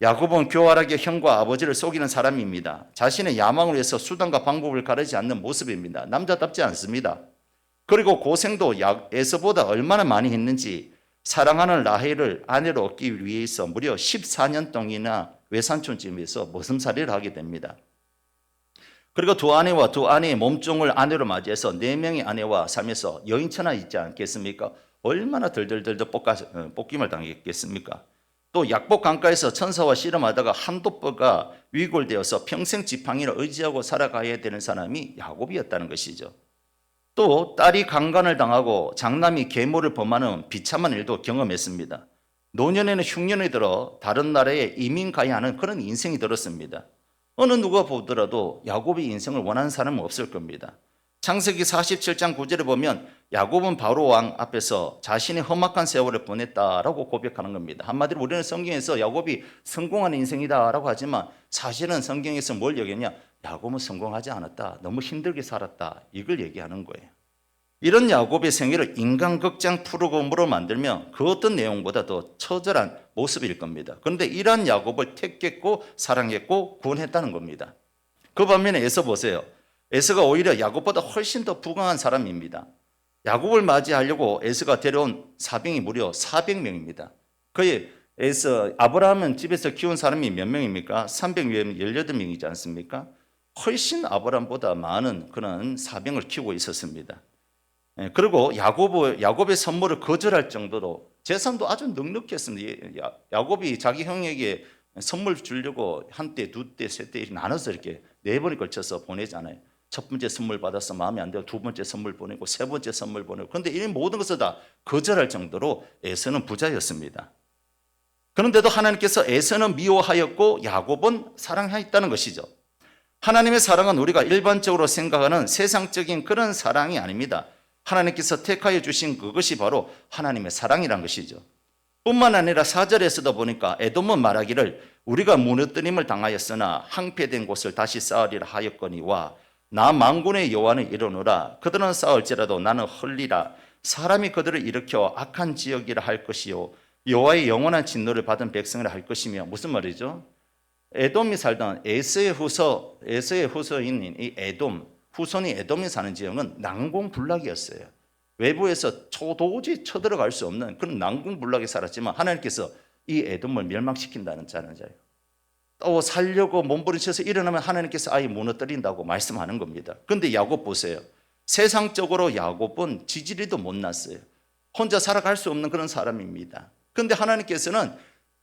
[SPEAKER 4] 야곱은 교활하게 형과 아버지를 속이는 사람입니다. 자신의 야망을 위해서 수단과 방법을 가리지 않는 모습입니다. 남자답지 않습니다. 그리고 고생도 에서보다 얼마나 많이 했는지 사랑하는 라헬을 아내로 얻기 위해서 무려 14년 동안이나 외삼촌집에서 머슴살이를 하게 됩니다. 그리고 두 아내와 두 아내의 몸종을 아내로 맞이해서 4명의 아내와 살면서 여인천하 있지 않겠습니까? 얼마나 덜덜덜덜 볶임을 당했겠습니까? 또 약복 강가에서 천사와 씨름하다가 한도뼈가 위골되어서 평생 지팡이를 의지하고 살아가야 되는 사람이 야곱이었다는 것이죠. 또 딸이 강간을 당하고 장남이 계모를 범하는 비참한 일도 경험했습니다. 노년에는 흉년이 들어 다른 나라에 이민 가야 하는 그런 인생이 들었습니다. 어느 누가 보더라도 야곱의 인생을 원하는 사람은 없을 겁니다. 창세기 47장 9절에 보면 야곱은 바로 왕 앞에서 자신의 험악한 세월을 보냈다라고 고백하는 겁니다. 한마디로 우리는 성경에서 야곱이 성공한 인생이다라고 하지만 사실은 성경에서 뭘 얘기했냐? 야곱은 성공하지 않았다. 너무 힘들게 살았다. 이걸 얘기하는 거예요. 이런 야곱의 생애를 인간극장 프로그램으로 만들면 그 어떤 내용보다 더 처절한 모습일 겁니다. 그런데 이러한 야곱을 택했고 사랑했고 구원했다는 겁니다. 그 반면에 에서 보세요. 에서가 오히려 야곱보다 훨씬 더 부강한 사람입니다. 야곱을 맞이하려고 에서가 데려온 사병이 무려 400명입니다. 거의 에서 아브라함은 집에서 키운 사람이 몇 명입니까? 318명이지 않습니까? 훨씬 아브라함보다 많은 그런 사병을 키우고 있었습니다. 그리고 야곱의 선물을 거절할 정도로 재산도 아주 넉넉했습니다. 야곱이 자기 형에게 선물 주려고 한때, 두때, 세때 나눠서 이렇게 4번에 걸쳐서 보내잖아요. 첫 번째 선물 받아서 마음에 안 들어 두 번째 선물 보내고 세 번째 선물 보내고 그런데 이 모든 것을 다 거절할 정도로 에서는 부자였습니다. 그런데도 하나님께서 에서는 미워하였고 야곱은 사랑하였다는 것이죠. 하나님의 사랑은 우리가 일반적으로 생각하는 세상적인 그런 사랑이 아닙니다. 하나님께서 택하여 주신 그것이 바로 하나님의 사랑이란 것이죠. 뿐만 아니라 4절에서도 보니까 에돔은 말하기를 우리가 무너뜨림을 당하였으나 항폐된 곳을 다시 쌓으리라 하였거니와 나 만군의 여호와는 이르노라 그들은 쌓을지라도 나는 헐리라 사람이 그들을 일으켜 악한 지역이라 할 것이요 여호와의 영원한 진노를 받은 백성이라 할 것이며 무슨 말이죠? 에돔이 살던 에서의 후손인 이 에돔 후손이 에돔이 사는 지역은 난공불락이었어요. 외부에서 도저히 쳐들어갈 수 없는 그런 난공불락에 살았지만 하나님께서 이 에돔을 멸망시킨다는 자는 자예요. 또 살려고 몸부림쳐서 일어나면 하나님께서 아예 무너뜨린다고 말씀하는 겁니다. 그런데 야곱 보세요. 세상적으로 야곱은 지지리도 못 났어요. 혼자 살아갈 수 없는 그런 사람입니다. 그런데 하나님께서는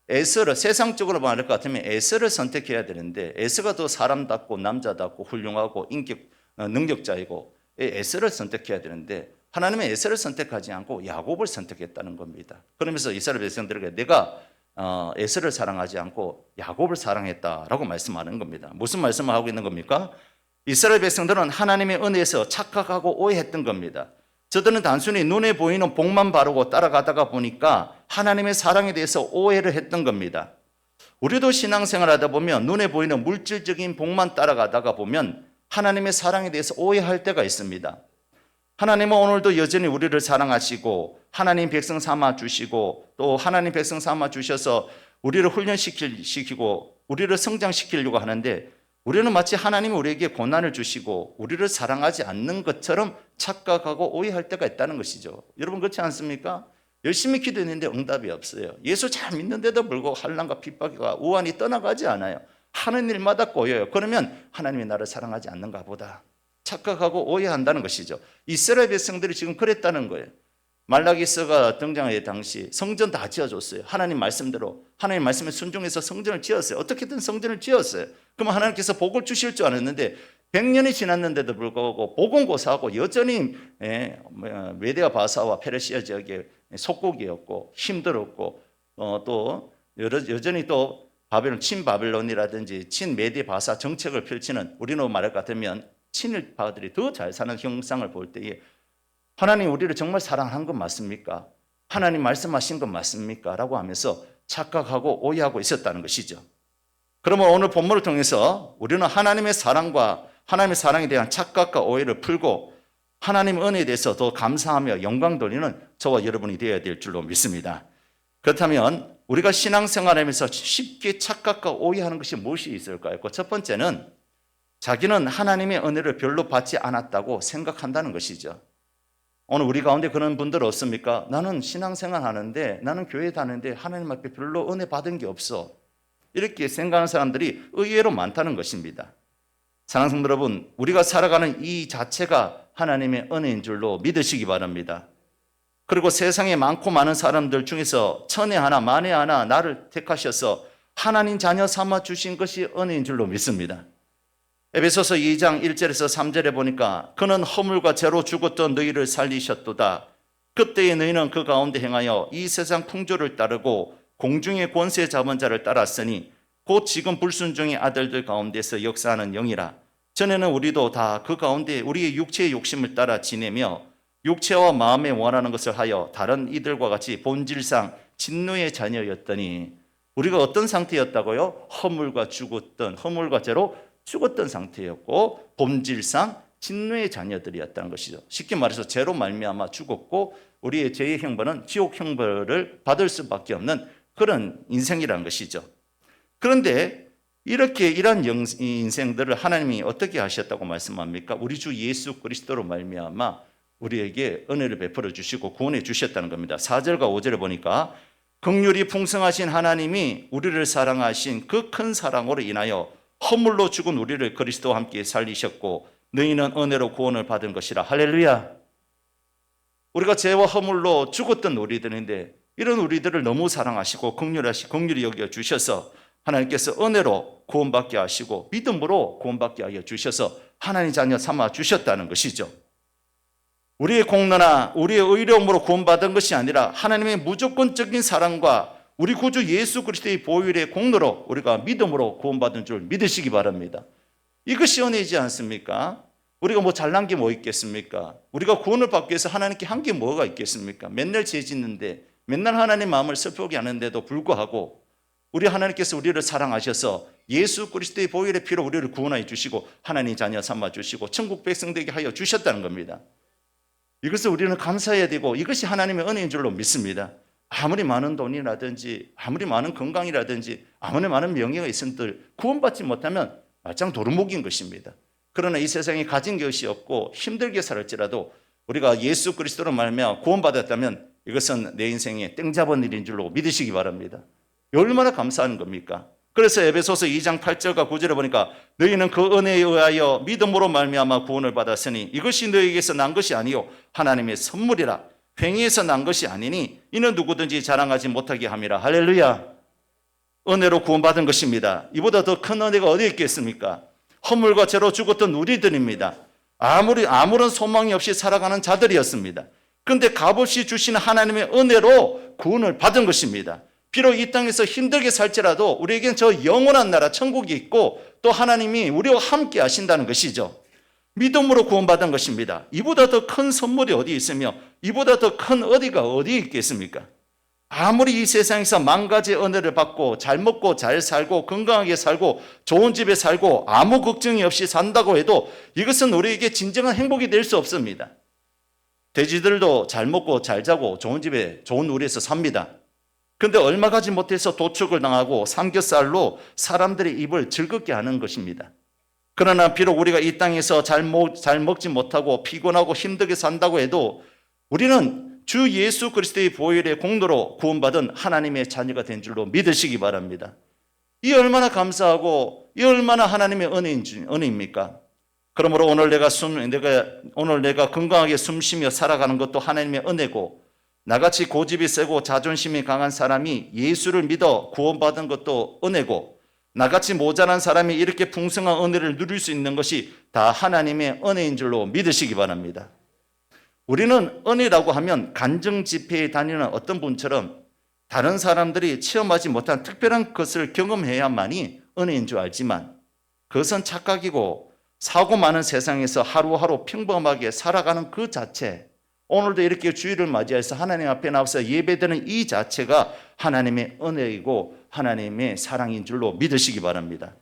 [SPEAKER 4] 에서를, 세상적으로 말할 것 같으면 에서를 선택해야 되는데, 에서가 더 사람답고 남자답고 훌륭하고 능력자이고 에서를 선택해야 되는데, 하나님은 에서를 선택하지 않고 야곱을 선택했다는 겁니다. 그러면서 이스라엘 백성들에게 내가 에서를 사랑하지 않고 야곱을 사랑했다라고 말씀하는 겁니다. 무슨 말씀을 하고 있는 겁니까? 이스라엘 백성들은 하나님의 은혜에서 착각하고 오해했던 겁니다. 저들은 단순히 눈에 보이는 복만 바르고 따라가다가 보니까 하나님의 사랑에 대해서 오해를 했던 겁니다. 우리도 신앙생활 하다 보면 눈에 보이는 물질적인 복만 따라가다가 보면 하나님의 사랑에 대해서 오해할 때가 있습니다. 하나님은 오늘도 여전히 우리를 사랑하시고 하나님 백성 삼아 주시고, 또 하나님 백성 삼아 주셔서 우리를 훈련시키고 우리를 성장시키려고 하는데, 우리는 마치 하나님이 우리에게 고난을 주시고 우리를 사랑하지 않는 것처럼 착각하고 오해할 때가 있다는 것이죠. 여러분 그렇지 않습니까? 열심히 기도했는데 응답이 없어요. 예수 잘 믿는데도 불구하고 환난과 핍박과 우환이 떠나가지 않아요. 하는 일마다 꼬여요. 그러면 하나님이 나를 사랑하지 않는가 보다 착각하고 오해한다는 것이죠. 이스라엘 백성들이 지금 그랬다는 거예요. 말라기서가 등장할 당시 성전 다 지어줬어요. 하나님 말씀대로, 하나님 말씀에 순종해서 성전을 지었어요. 어떻게든 성전을 지었어요. 그러면 하나님께서 복을 주실 줄 알았는데 100년이 지났는데도 불구하고 복음고사하고 여전히 메디아 바사와 페르시아 지역의 속국이었고 힘들었고, 또 여전히 또 바벨론, 친바벨론이라든지 친메디아 바사 정책을 펼치는, 우리로 말할 것 같으면 친일파들이 더 잘 사는 형상을 볼 때에 하나님 우리를 정말 사랑한 건 맞습니까? 하나님 말씀하신 건 맞습니까? 라고 하면서 착각하고 오해하고 있었다는 것이죠. 그러면 오늘 본문을 통해서 우리는 하나님의 사랑과 하나님의 사랑에 대한 착각과 오해를 풀고 하나님의 은혜에 대해서 더 감사하며 영광 돌리는 저와 여러분이 되어야 될 줄로 믿습니다. 그렇다면 우리가 신앙생활하면서 쉽게 착각과 오해하는 것이 무엇이 있을까요? 첫 번째는 자기는 하나님의 은혜를 별로 받지 않았다고 생각한다는 것이죠. 오늘 우리 가운데 그런 분들 없습니까? 나는 신앙생활 하는데, 나는 교회 다니는데 하나님 앞에 별로 은혜 받은 게 없어. 이렇게 생각하는 사람들이 의외로 많다는 것입니다. 사랑하는 성도 여러분, 우리가 살아가는 이 자체가 하나님의 은혜인 줄로 믿으시기 바랍니다. 그리고 세상에 많고 많은 사람들 중에서 천에 하나 만에 하나 나를 택하셔서 하나님 자녀 삼아 주신 것이 은혜인 줄로 믿습니다. 에베소서 2장 1절에서 3절에 보니까 그는 허물과 죄로 죽었던 너희를 살리셨도다. 그때의 너희는 그 가운데 행하여 이 세상 풍조를 따르고 공중의 권세 잡은 자를 따랐으니 곧 지금 불순종의 아들들 가운데서 역사하는 영이라. 전에는 우리도 다 그 가운데 우리의 육체의 욕심을 따라 지내며 육체와 마음에 원하는 것을 하여 다른 이들과 같이 본질상 진노의 자녀였더니, 우리가 어떤 상태였다고요? 허물과 죄로 죽었던 상태였고 본질상 진노의 자녀들이었다는 것이죠. 쉽게 말해서 죄로 말미암아 죽었고 우리의 죄의 형벌은 지옥 형벌을 받을 수밖에 없는 그런 인생이라는 것이죠. 그런데 이러한 인생들을 하나님이 어떻게 하셨다고 말씀합니까? 우리 주 예수 그리스도로 말미암아 우리에게 은혜를 베풀어 주시고 구원해 주셨다는 겁니다. 4절과 5절에 보니까 긍휼이 풍성하신 하나님이 우리를 사랑하신 그 큰 사랑으로 인하여 허물로 죽은 우리를 그리스도와 함께 살리셨고 너희는 은혜로 구원을 받은 것이라. 할렐루야. 우리가 죄와 허물로 죽었던 우리들인데 이런 우리들을 너무 사랑하시고 긍휼히 여겨 주셔서 하나님께서 은혜로 구원받게 하시고 믿음으로 구원받게 하여 주셔서 하나님 자녀 삼아 주셨다는 것이죠. 우리의 공로나 우리의 의로움으로 구원받은 것이 아니라 하나님의 무조건적인 사랑과 우리 구주 예수 그리스도의 보혈의 공로로 우리가 믿음으로 구원받은 줄 믿으시기 바랍니다. 이것이 은혜이지 않습니까? 우리가 뭐 잘난 게 뭐 있겠습니까? 우리가 구원을 받기 위해서 하나님께 한 게 뭐가 있겠습니까? 맨날 죄 짓는데, 맨날 하나님 마음을 슬프게 하는데도 불구하고 우리 하나님께서 우리를 사랑하셔서 예수 그리스도의 보혈의 피로 우리를 구원하여 주시고 하나님 자녀 삼아 주시고 천국 백성 되게 하여 주셨다는 겁니다. 이것을 우리는 감사해야 되고 이것이 하나님의 은혜인 줄로 믿습니다. 아무리 많은 돈이라든지 아무리 많은 건강이라든지 아무리 많은 명예가 있은들 구원받지 못하면 말짱 도루묵인 것입니다. 그러나 이 세상에 가진 것이 없고 힘들게 살았지라도 우리가 예수 그리스도로 말미암아 구원받았다면 이것은 내 인생에 땡 잡은 일인 줄로 믿으시기 바랍니다. 얼마나 감사한 겁니까? 그래서 에베소서 2장 8절과 9절에 보니까 너희는 그 은혜에 의하여 믿음으로 말미암아 구원을 받았으니 이것이 너희에게서 난 것이 아니요 하나님의 선물이라. 횡의에서 난 것이 아니니 이는 누구든지 자랑하지 못하게 함이라. 할렐루야. 은혜로 구원받은 것입니다. 이보다 더 큰 은혜가 어디 있겠습니까? 허물과 죄로 죽었던 우리들입니다. 아무런 소망이 없이 살아가는 자들이었습니다. 그런데 값없이 주시는 하나님의 은혜로 구원을 받은 것입니다. 비록 이 땅에서 힘들게 살지라도 우리에겐 저 영원한 나라 천국이 있고 또 하나님이 우리와 함께 하신다는 것이죠. 믿음으로 구원받은 것입니다. 이보다 더 큰 선물이 어디 있으며 이보다 더 큰 은혜가 어디 있겠습니까? 아무리 이 세상에서 만 가지 은혜를 받고 잘 먹고 잘 살고 건강하게 살고 좋은 집에 살고 아무 걱정이 없이 산다고 해도 이것은 우리에게 진정한 행복이 될 수 없습니다. 돼지들도 잘 먹고 잘 자고 좋은 집에 좋은 우리에서 삽니다. 그런데 얼마 가지 못해서 도축을 당하고 삼겹살로 사람들의 입을 즐겁게 하는 것입니다. 그러나 비록 우리가 이 땅에서 잘 먹지 못하고 피곤하고 힘들게 산다고 해도 우리는 주 예수 그리스도의 보혈의 공로로 구원받은 하나님의 자녀가 된 줄로 믿으시기 바랍니다. 이 얼마나 감사하고 이 얼마나 하나님의 은혜입니까? 그러므로 오늘 내가 건강하게 숨쉬며 살아가는 것도 하나님의 은혜고 나같이 고집이 세고 자존심이 강한 사람이 예수를 믿어 구원받은 것도 은혜고 나같이 모자란 사람이 이렇게 풍성한 은혜를 누릴 수 있는 것이 다 하나님의 은혜인 줄로 믿으시기 바랍니다. 우리는 은혜라고 하면 간증 집회에 다니는 어떤 분처럼 다른 사람들이 체험하지 못한 특별한 것을 경험해야만이 은혜인 줄 알지만 그것은 착각이고 사고 많은 세상에서 하루하루 평범하게 살아가는 그 자체, 오늘도 이렇게 주일을 맞이해서 하나님 앞에 나와서 예배드리는 이 자체가 하나님의 은혜이고 하나님의 사랑인 줄로 믿으시기 바랍니다.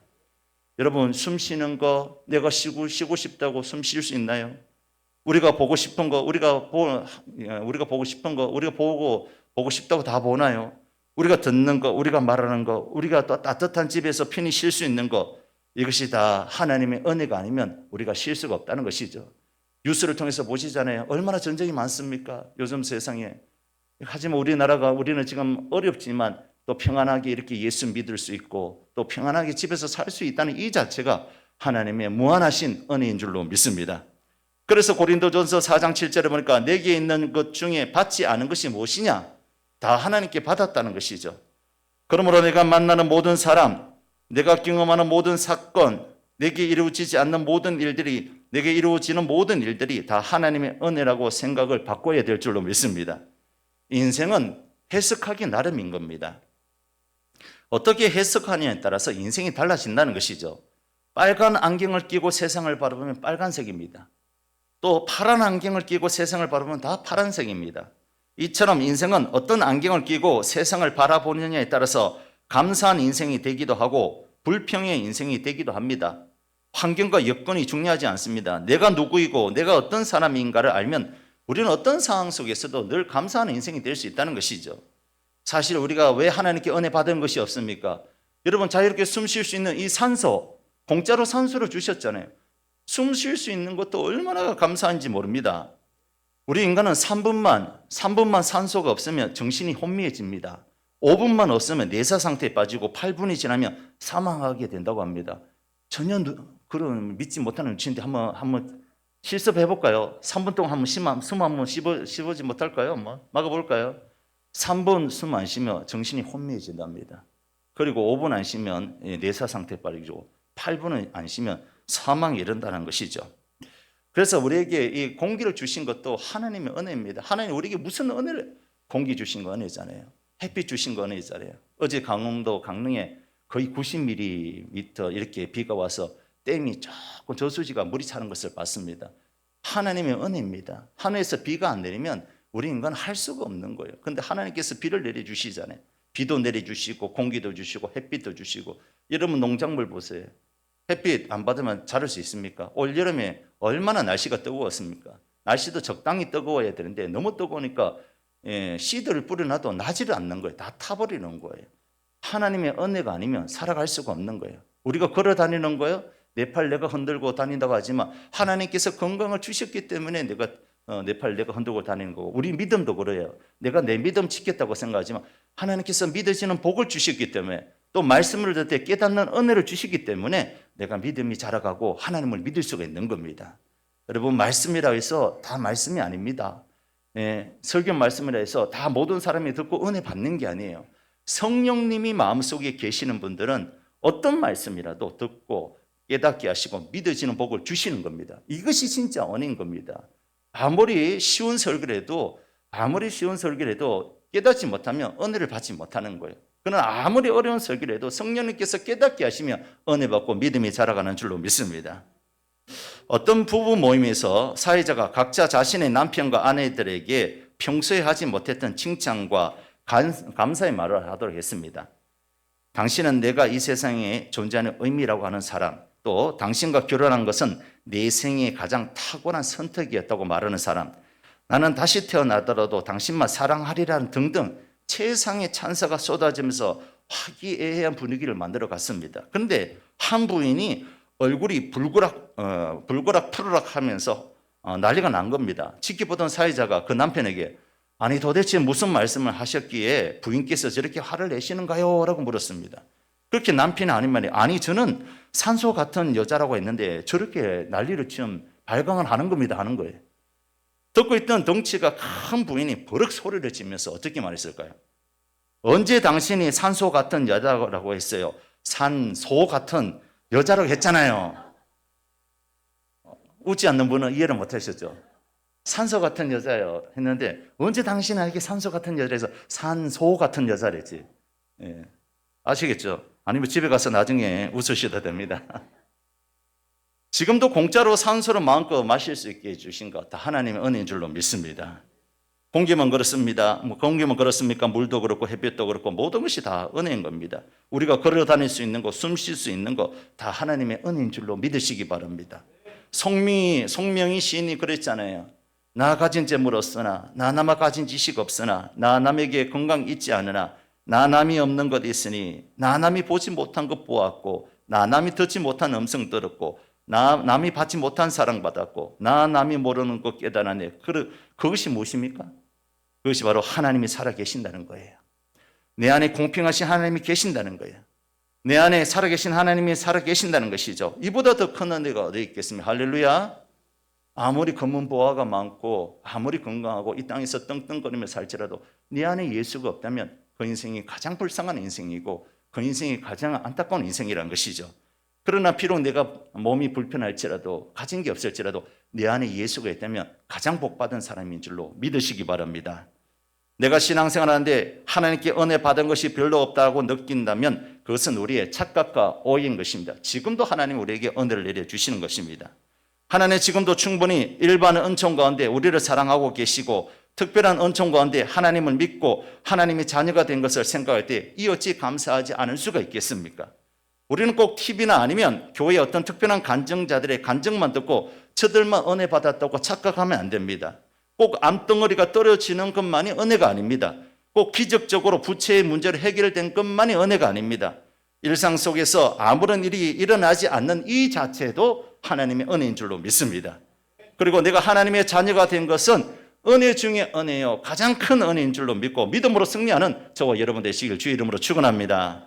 [SPEAKER 4] 여러분, 숨 쉬는 거 내가 쉬고 싶다고 숨 쉴 수 있나요? 우리가 보고 싶은 거, 우리가 보고 싶은 거, 우리가 보고 싶다고 다 보나요? 우리가 듣는 거, 우리가 말하는 거, 우리가 또 따뜻한 집에서 편히 쉴 수 있는 거, 이것이 다 하나님의 은혜가 아니면 우리가 쉴 수가 없다는 것이죠. 뉴스를 통해서 보시잖아요. 얼마나 전쟁이 많습니까? 요즘 세상에. 하지만 우리는 지금 어렵지만 또 평안하게 이렇게 예수 믿을 수 있고 또 평안하게 집에서 살 수 있다는 이 자체가 하나님의 무한하신 은혜인 줄로 믿습니다. 그래서 고린도전서 4장 7절에 보니까 내게 있는 것 중에 받지 않은 것이 무엇이냐? 다 하나님께 받았다는 것이죠. 그러므로 내가 만나는 모든 사람, 내가 경험하는 모든 사건, 내게 이루어지는 모든 일들이 다 하나님의 은혜라고 생각을 바꿔야 될 줄로 믿습니다. 인생은 해석하기 나름인 겁니다. 어떻게 해석하느냐에 따라서 인생이 달라진다는 것이죠. 빨간 안경을 끼고 세상을 바라보면 빨간색입니다. 또 파란 안경을 끼고 세상을 바라보면 다 파란색입니다. 이처럼 인생은 어떤 안경을 끼고 세상을 바라보느냐에 따라서 감사한 인생이 되기도 하고 불평의 인생이 되기도 합니다. 환경과 여건이 중요하지 않습니다. 내가 누구이고 내가 어떤 사람인가를 알면 우리는 어떤 상황 속에서도 늘 감사하는 인생이 될 수 있다는 것이죠. 사실 우리가 왜 하나님께 은혜 받은 것이 없습니까? 여러분, 자유롭게 숨 쉴 수 있는 이 산소, 공짜로 산소를 주셨잖아요. 숨 쉴 수 있는 것도 얼마나 감사한지 모릅니다. 우리 인간은 3분만 산소가 없으면 정신이 혼미해집니다. 5분만 없으면 내사 상태에 빠지고 8분이 지나면 사망하게 된다고 합니다. 전혀 그런 믿지 못하는 눈치인데 한번 실습해 볼까요? 3분 동안 한번 숨 한번 쉬보지 못할까요? 막아볼까요? 3분 숨 안 쉬면 정신이 혼미해진답니다. 그리고 5분 안 쉬면 내사 상태에 빠지고 8분은 안 쉬면 사망에 이른다는 것이죠. 그래서 우리에게 이 공기를 주신 것도 하나님의 은혜입니다. 하나님 우리에게 무슨 은혜를, 공기 주신 거 은혜잖아요. 햇빛 주신 거 은혜잖아요. 어제 강원도 강릉에 거의 90mm 이렇게 비가 와서 댐이 조금 저수지가 물이 차는 것을 봤습니다. 하나님의 은혜입니다. 하늘에서 비가 안 내리면 우리 인간은 할 수가 없는 거예요. 그런데 하나님께서 비를 내려주시잖아요. 비도 내려주시고 공기도 주시고 햇빛도 주시고. 여러분 농작물 보세요. 햇빛 안 받으면 자랄 수 있습니까? 올 여름에 얼마나 날씨가 뜨거웠습니까? 날씨도 적당히 뜨거워야 되는데 너무 뜨거우니까 씨들을 뿌려놔도 나지를 않는 거예요. 다 타버리는 거예요. 하나님의 은혜가 아니면 살아갈 수가 없는 거예요. 우리가 걸어 다니는 거예요. 내 팔 내가 흔들고 다닌다고 하지만 하나님께서 건강을 주셨기 때문에 내 팔 내가 흔들고 다니는 거고, 우리 믿음도 그래요. 내가 내 믿음 지켰다고 생각하지만 하나님께서 믿어지는 복을 주시기 때문에 또 말씀을 듣을 때 깨닫는 은혜를 주시기 때문에 내가 믿음이 자라가고 하나님을 믿을 수가 있는 겁니다. 여러분, 말씀이라 해서 다 말씀이 아닙니다. 설교 말씀이라 해서 다 모든 사람이 듣고 은혜 받는 게 아니에요. 성령님이 마음속에 계시는 분들은 어떤 말씀이라도 듣고 깨닫게 하시고 믿어지는 복을 주시는 겁니다. 이것이 진짜 은혜인 겁니다. 아무리 쉬운 설교라도 깨닫지 못하면 은혜를 받지 못하는 거예요. 그러나 아무리 어려운 설교라도 성령님께서 깨닫게 하시면 은혜 받고 믿음이 자라가는 줄로 믿습니다. 어떤 부부 모임에서 사회자가 각자 자신의 남편과 아내들에게 평소에 하지 못했던 칭찬과 감사의 말을 하도록 했습니다. 당신은 내가 이 세상에 존재하는 의미라고 하는 사람, 또 당신과 결혼한 것은 내 생의 가장 탁월한 선택이었다고 말하는 사람, 나는 다시 태어나더라도 당신만 사랑하리라는 등등 최상의 찬사가 쏟아지면서 화기애애한 분위기를 만들어 갔습니다. 그런데 한 부인이 얼굴이 불고락 푸르락 하면서 난리가 난 겁니다. 지켜보던 사회자가 그 남편에게 아니 도대체 무슨 말씀을 하셨기에 부인께서 저렇게 화를 내시는가요? 라고 물었습니다. 그렇게 남편이 아닌 말이 아니 저는 산소 같은 여자라고 했는데 저렇게 난리를 치면 발광을 하는 겁니다 하는 거예요. 듣고 있던 덩치가 큰 부인이 버럭 소리를 지면서 어떻게 말했을까요? 언제 당신이 산소 같은 여자라고 했어요? 산소 같은 여자라고 했잖아요. 웃지 않는 분은 이해를 못하셨죠? 산소 같은 여자요 했는데 언제 당신이 나에게 산소 같은 여자에서 산소 같은 여자랬지? 아시겠죠? 아니면 집에 가서 나중에 웃으셔도 됩니다. 지금도 공짜로 산소를 마음껏 마실 수 있게 해주신 것 다 하나님의 은혜인 줄로 믿습니다. 공기만 그렇습니다. 공기만 그렇습니까? 물도 그렇고 햇빛도 그렇고 모든 것이 다 은혜인 겁니다. 우리가 걸어 다닐 수 있는 것, 숨 쉴 수 있는 것 다 하나님의 은혜인 줄로 믿으시기 바랍니다. 송명희 시인이 그랬잖아요. 나 가진 재물 없으나 나 남아 가진 지식 없으나 나 남에게 건강 있지 않으나 나 남이 없는 것 있으니 나 남이 보지 못한 것 보았고 나 남이 듣지 못한 음성 들었고 나 남이 받지 못한 사랑 받았고 나 남이 모르는 것 깨달았네. 그것이 무엇입니까? 그것이 바로 하나님이 살아계신다는 거예요. 내 안에 공평하신 하나님이 계신다는 거예요. 내 안에 살아계신 하나님이 살아계신다는 것이죠. 이보다 더 큰 은혜가 어디 있겠습니까? 할렐루야. 아무리 검은 보화가 많고 아무리 건강하고 이 땅에서 떵떵거리며 살지라도 네 안에 예수가 없다면 그 인생이 가장 불쌍한 인생이고 그 인생이 가장 안타까운 인생이라는 것이죠. 그러나 비록 내가 몸이 불편할지라도 가진 게 없을지라도 내 안에 예수가 있다면 가장 복받은 사람인 줄로 믿으시기 바랍니다. 내가 신앙생활하는데 하나님께 은혜 받은 것이 별로 없다고 느낀다면 그것은 우리의 착각과 오해인 것입니다. 지금도 하나님 우리에게 은혜를 내려주시는 것입니다. 하나님 지금도 충분히 일반 은총 가운데 우리를 사랑하고 계시고 특별한 은총 가운데 하나님을 믿고 하나님의 자녀가 된 것을 생각할 때 이 어찌 감사하지 않을 수가 있겠습니까? 우리는 꼭 TV나 아니면 교회의 어떤 특별한 간증자들의 간증만 듣고 저들만 은혜 받았다고 착각하면 안 됩니다. 꼭 암덩어리가 떨어지는 것만이 은혜가 아닙니다. 꼭 기적적으로 부채의 문제를 해결된 것만이 은혜가 아닙니다. 일상 속에서 아무런 일이 일어나지 않는 이 자체도 하나님의 은혜인 줄로 믿습니다. 그리고 내가 하나님의 자녀가 된 것은 은혜 중에 은혜요 가장 큰 은혜인 줄로 믿고 믿음으로 승리하는 저와 여러분 되시길 주의 이름으로 축원합니다.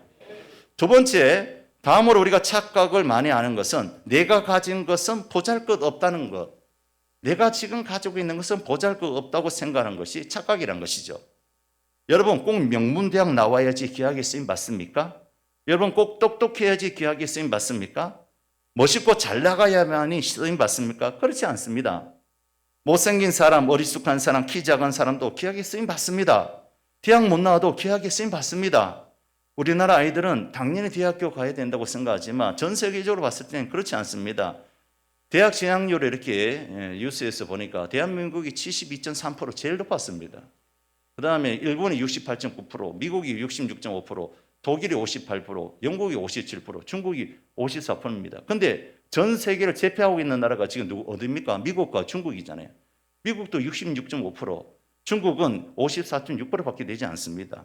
[SPEAKER 4] 두 번째, 다음으로 우리가 착각을 많이 하는 것은 내가 가진 것은 보잘것없다는 것, 내가 지금 가지고 있는 것은 보잘것없다고 생각하는 것이 착각이란 것이죠. 여러분 꼭 명문대학 나와야지 귀하게 쓰임 받습니까? 여러분 꼭 똑똑해야지 귀하게 쓰임 받습니까? 멋있고 잘 나가야만이 쓰임 받습니까? 그렇지 않습니다. 못생긴 사람, 어리숙한 사람, 키 작은 사람도 귀하게 쓰임 받습니다. 대학 못 나와도 귀하게 쓰임 받습니다. 우리나라 아이들은 당연히 대학교 가야 된다고 생각하지만 전 세계적으로 봤을 때는 그렇지 않습니다. 대학 진학률을 이렇게 뉴스에서 보니까 대한민국이 72.3% 제일 높았습니다. 그 다음에 일본이 68.9%, 미국이 66.5%, 독일이 58%, 영국이 57%, 중국이 54%입니다. 그런데 전 세계를 제패하고 있는 나라가 지금 어디입니까? 미국과 중국이잖아요. 미국도 66.5%, 중국은 54.6%밖에 되지 않습니다.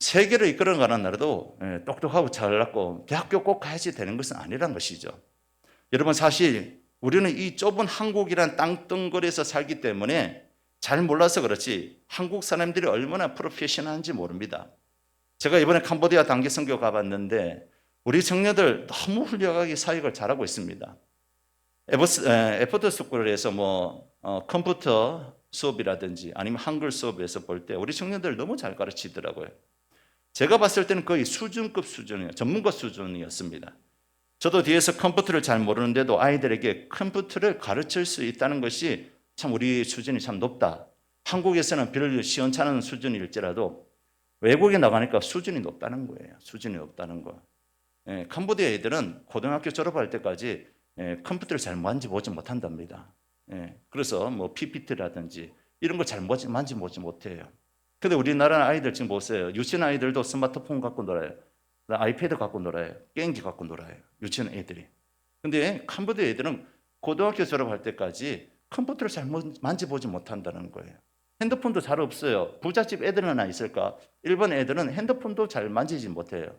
[SPEAKER 4] 세계를 이끌어가는 나라도 똑똑하고 잘났고 대학교 꼭 가야지 되는 것은 아니란 것이죠. 여러분 사실 우리는 이 좁은 한국이란 땅덩어리에서 살기 때문에 잘 몰라서 그렇지 한국 사람들이 얼마나 프로페셔널한지 모릅니다. 제가 이번에 캄보디아 단기 선교 가봤는데 우리 청년들 너무 훌륭하게 사역을 잘하고 있습니다. 에포트 스쿨에서 컴퓨터 수업이라든지 아니면 한글 수업에서 볼 때 우리 청년들 너무 잘 가르치더라고요. 제가 봤을 때는 거의 수준급 수준이에요. 전문가 수준이었습니다. 저도 뒤에서 컴퓨터를 잘 모르는데도 아이들에게 컴퓨터를 가르칠 수 있다는 것이 참 우리 수준이 참 높다. 한국에서는 별로 시원찮은 수준일지라도 외국에 나가니까 수준이 높다는 거예요. 수준이 높다는 거. 캄보디아 애들은 고등학교 졸업할 때까지 컴퓨터를 잘 만져보지 못한답니다. 그래서 PPT라든지 이런 걸 잘 만져보지 못해요. 근데 우리나라 아이들 지금 보세요. 유치원 아이들도 스마트폰 갖고 놀아요. 아이패드 갖고 놀아요. 게임기 갖고 놀아요. 유치원 애들이. 근데 캄보디아 애들은 고등학교 졸업할 때까지 컴퓨터를 잘 만져보지 못한다는 거예요. 핸드폰도 잘 없어요. 부잣집 애들은 하나 있을까? 일본 애들은 핸드폰도 잘 만지지 못해요.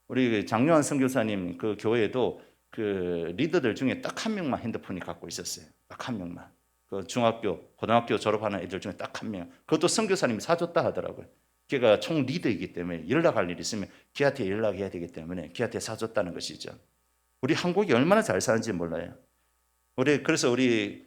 [SPEAKER 4] 우리 장요한 선교사님 그 교회도 그 리더들 중에 딱 한 명만 핸드폰이 갖고 있었어요. 딱 한 명만. 그 중학교, 고등학교 졸업하는 애들 중에 딱 한 명. 그것도 선교사님이 사줬다 하더라고요. 걔가 총 리더이기 때문에 연락할 일 있으면 걔한테 연락해야 되기 때문에 걔한테 사줬다는 것이죠. 우리 한국이 얼마나 잘 사는지 몰라요. 그래서 우리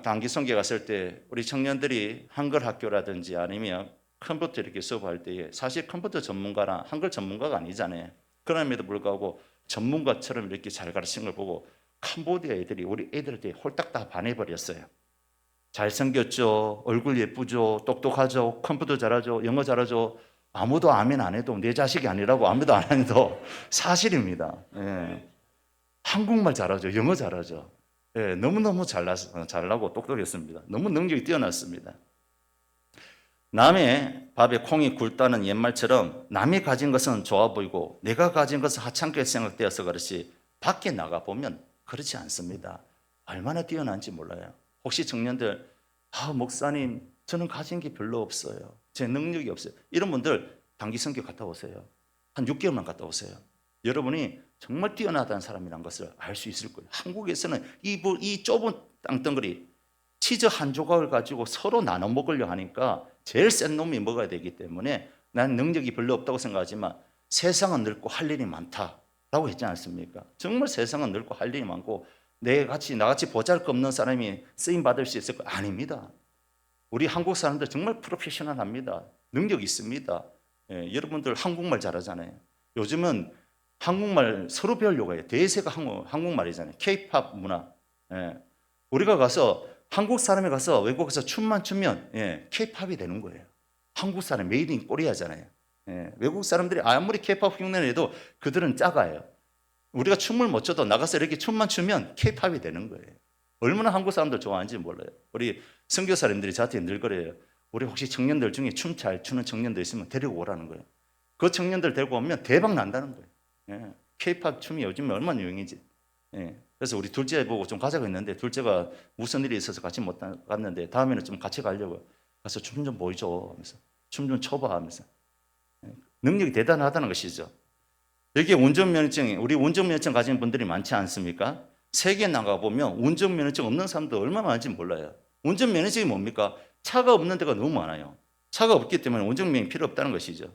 [SPEAKER 4] 단기 선교 갔을 때 우리 청년들이 한글 학교라든지 아니면 컴퓨터 이렇게 수업할 때에 사실 컴퓨터 전문가랑 한글 전문가가 아니잖아요. 그럼에도 불구하고 전문가처럼 이렇게 잘 가르치는 걸 보고 캄보디아 애들이 우리 애들한테 홀딱 다 반해버렸어요. 잘생겼죠, 얼굴 예쁘죠, 똑똑하죠, 컴퓨터 잘하죠, 영어 잘하죠. 아무도 아멘 안 해도 내 자식이 아니라고 아무도 안 해도 사실입니다. 한국말 잘하죠, 영어 잘하죠. 너무너무 잘나고 똑똑했습니다. 너무 능력이 뛰어났습니다. 남의 밥에 콩이 굵다는 옛말처럼 남이 가진 것은 좋아 보이고 내가 가진 것은 하찮게 생각되어서 그렇지 밖에 나가보면 그렇지 않습니다. 얼마나 뛰어난지 몰라요. 혹시 청년들 목사님 저는 가진 게 별로 없어요. 제 능력이 없어요. 이런 분들 단기 선교 갔다 오세요. 한 6개월만 갔다 오세요. 여러분이 정말 뛰어나다는 사람이라는 것을 알 수 있을 거예요. 한국에서는 이 좁은 땅덩어리 치즈 한 조각을 가지고 서로 나눠 먹으려 하니까 제일 센 놈이 먹어야 되기 때문에 난 능력이 별로 없다고 생각하지만 세상은 넓고 할 일이 많다라고 했지 않습니까? 정말 세상은 넓고 할 일이 많고 나같이 보잘것없는 사람이 쓰임 받을 수 있을 거 아닙니다. 우리 한국 사람들 정말 프로페셔널합니다. 능력 있습니다. 여러분들 한국말 잘하잖아요. 요즘은 한국말 서로 배우려고 해요. 대세가 한국말이잖아요. K-팝 문화. 우리가 가서 한국 사람이 가서 외국에서 춤만 추면 K-팝이 되는 거예요. 한국 사람 메이드 인 코리아잖아요. 외국 사람들이 아무리 K-팝 흉내를 해도 그들은 작아요. 우리가 춤을 못 춰도 나가서 이렇게 춤만 추면 K-팝이 되는 거예요. 얼마나 한국 사람들 좋아하는지 몰라요. 우리 선교사님들이 저한테 늘 그래요. 우리 혹시 청년들 중에 춤 잘 추는 청년들 있으면 데리고 오라는 거예요. 그 청년들 데리고 오면 대박 난다는 거예요. K-팝 춤이 요즘에 얼마나 유행인지. 그래서 우리 둘째 보고 좀 가자고 했는데 둘째가 무슨 일이 있어서 같이 못 갔는데 다음에는 좀 같이 가려고 가서 춤 좀 보여줘 하면서 춤 좀 춰봐 하면서 능력이 대단하다는 것이죠. 여기에 운전면허증, 우리 운전면허증 가진 분들이 많지 않습니까? 세계에 나가보면 운전면허증 없는 사람도 얼마나 많은지 몰라요. 운전면허증이 뭡니까? 차가 없는 데가 너무 많아요. 차가 없기 때문에 운전면허증이 필요 없다는 것이죠.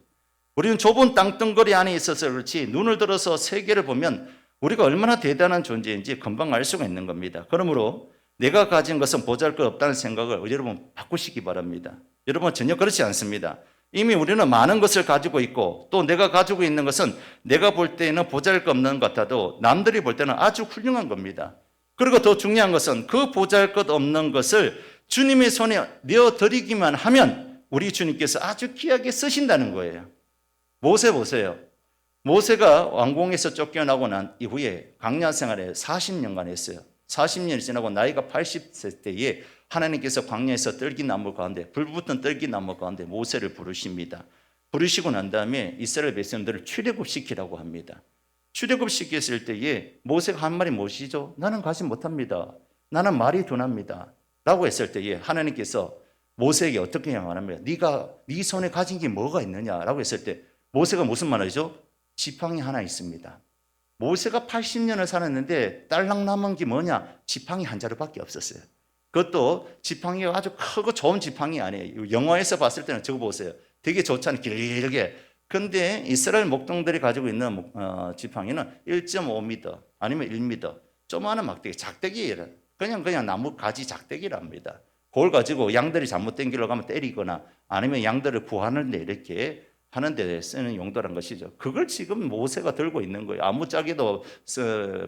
[SPEAKER 4] 우리는 좁은 땅덩어리 안에 있어서 그렇지 눈을 들어서 세계를 보면 우리가 얼마나 대단한 존재인지 금방 알 수가 있는 겁니다. 그러므로 내가 가진 것은 보잘것없다는 생각을 여러분 바꾸시기 바랍니다. 여러분 전혀 그렇지 않습니다. 이미 우리는 많은 것을 가지고 있고 또 내가 가지고 있는 것은 내가 볼 때는 보잘것없는 것 같아도 남들이 볼 때는 아주 훌륭한 겁니다. 그리고 더 중요한 것은 그 보잘것없는 것을 주님의 손에 내어드리기만 하면 우리 주님께서 아주 귀하게 쓰신다는 거예요. 모세 보세요. 모세가 왕궁에서 쫓겨나고 난 이후에 광야 생활에 40년간 했어요. 40년이 지나고 나이가 80세 때에 하나님께서 광야에서 떨기나무 가운데 불붙은 떨기나무 가운데 모세를 부르십니다. 부르시고 난 다음에 이스라엘 백성들을 출애굽시키라고 합니다. 출애굽시켰을 때에 모세가 한 말이 무엇이죠? 나는 가지 못합니다. 나는 말이 둔합니다. 라고 했을 때에 하나님께서 모세에게 어떻게 말합니까? 네가 네 손에 가진 게 뭐가 있느냐라고 했을 때 모세가 무슨 말이죠? 지팡이 하나 있습니다. 모세가 80년을 살았는데 딸랑 남은 게 뭐냐? 지팡이 한 자루밖에 없었어요. 그것도 지팡이가 아주 크고 좋은 지팡이 아니에요. 영화에서 봤을 때는 저거 보세요. 되게 좋잖아요. 길게. 근데 이스라엘 목동들이 가지고 있는 지팡이는 1.5m 아니면 1m. 조그마한 막대기, 작대기예요. 그냥 나무 가지 작대기랍니다. 그걸 가지고 양들이 잘못 당기려고 하면 때리거나 아니면 양들을 구하는데 이렇게 하는데 쓰는 용도란 것이죠. 그걸 지금 모세가 들고 있는 거예요. 아무짝에도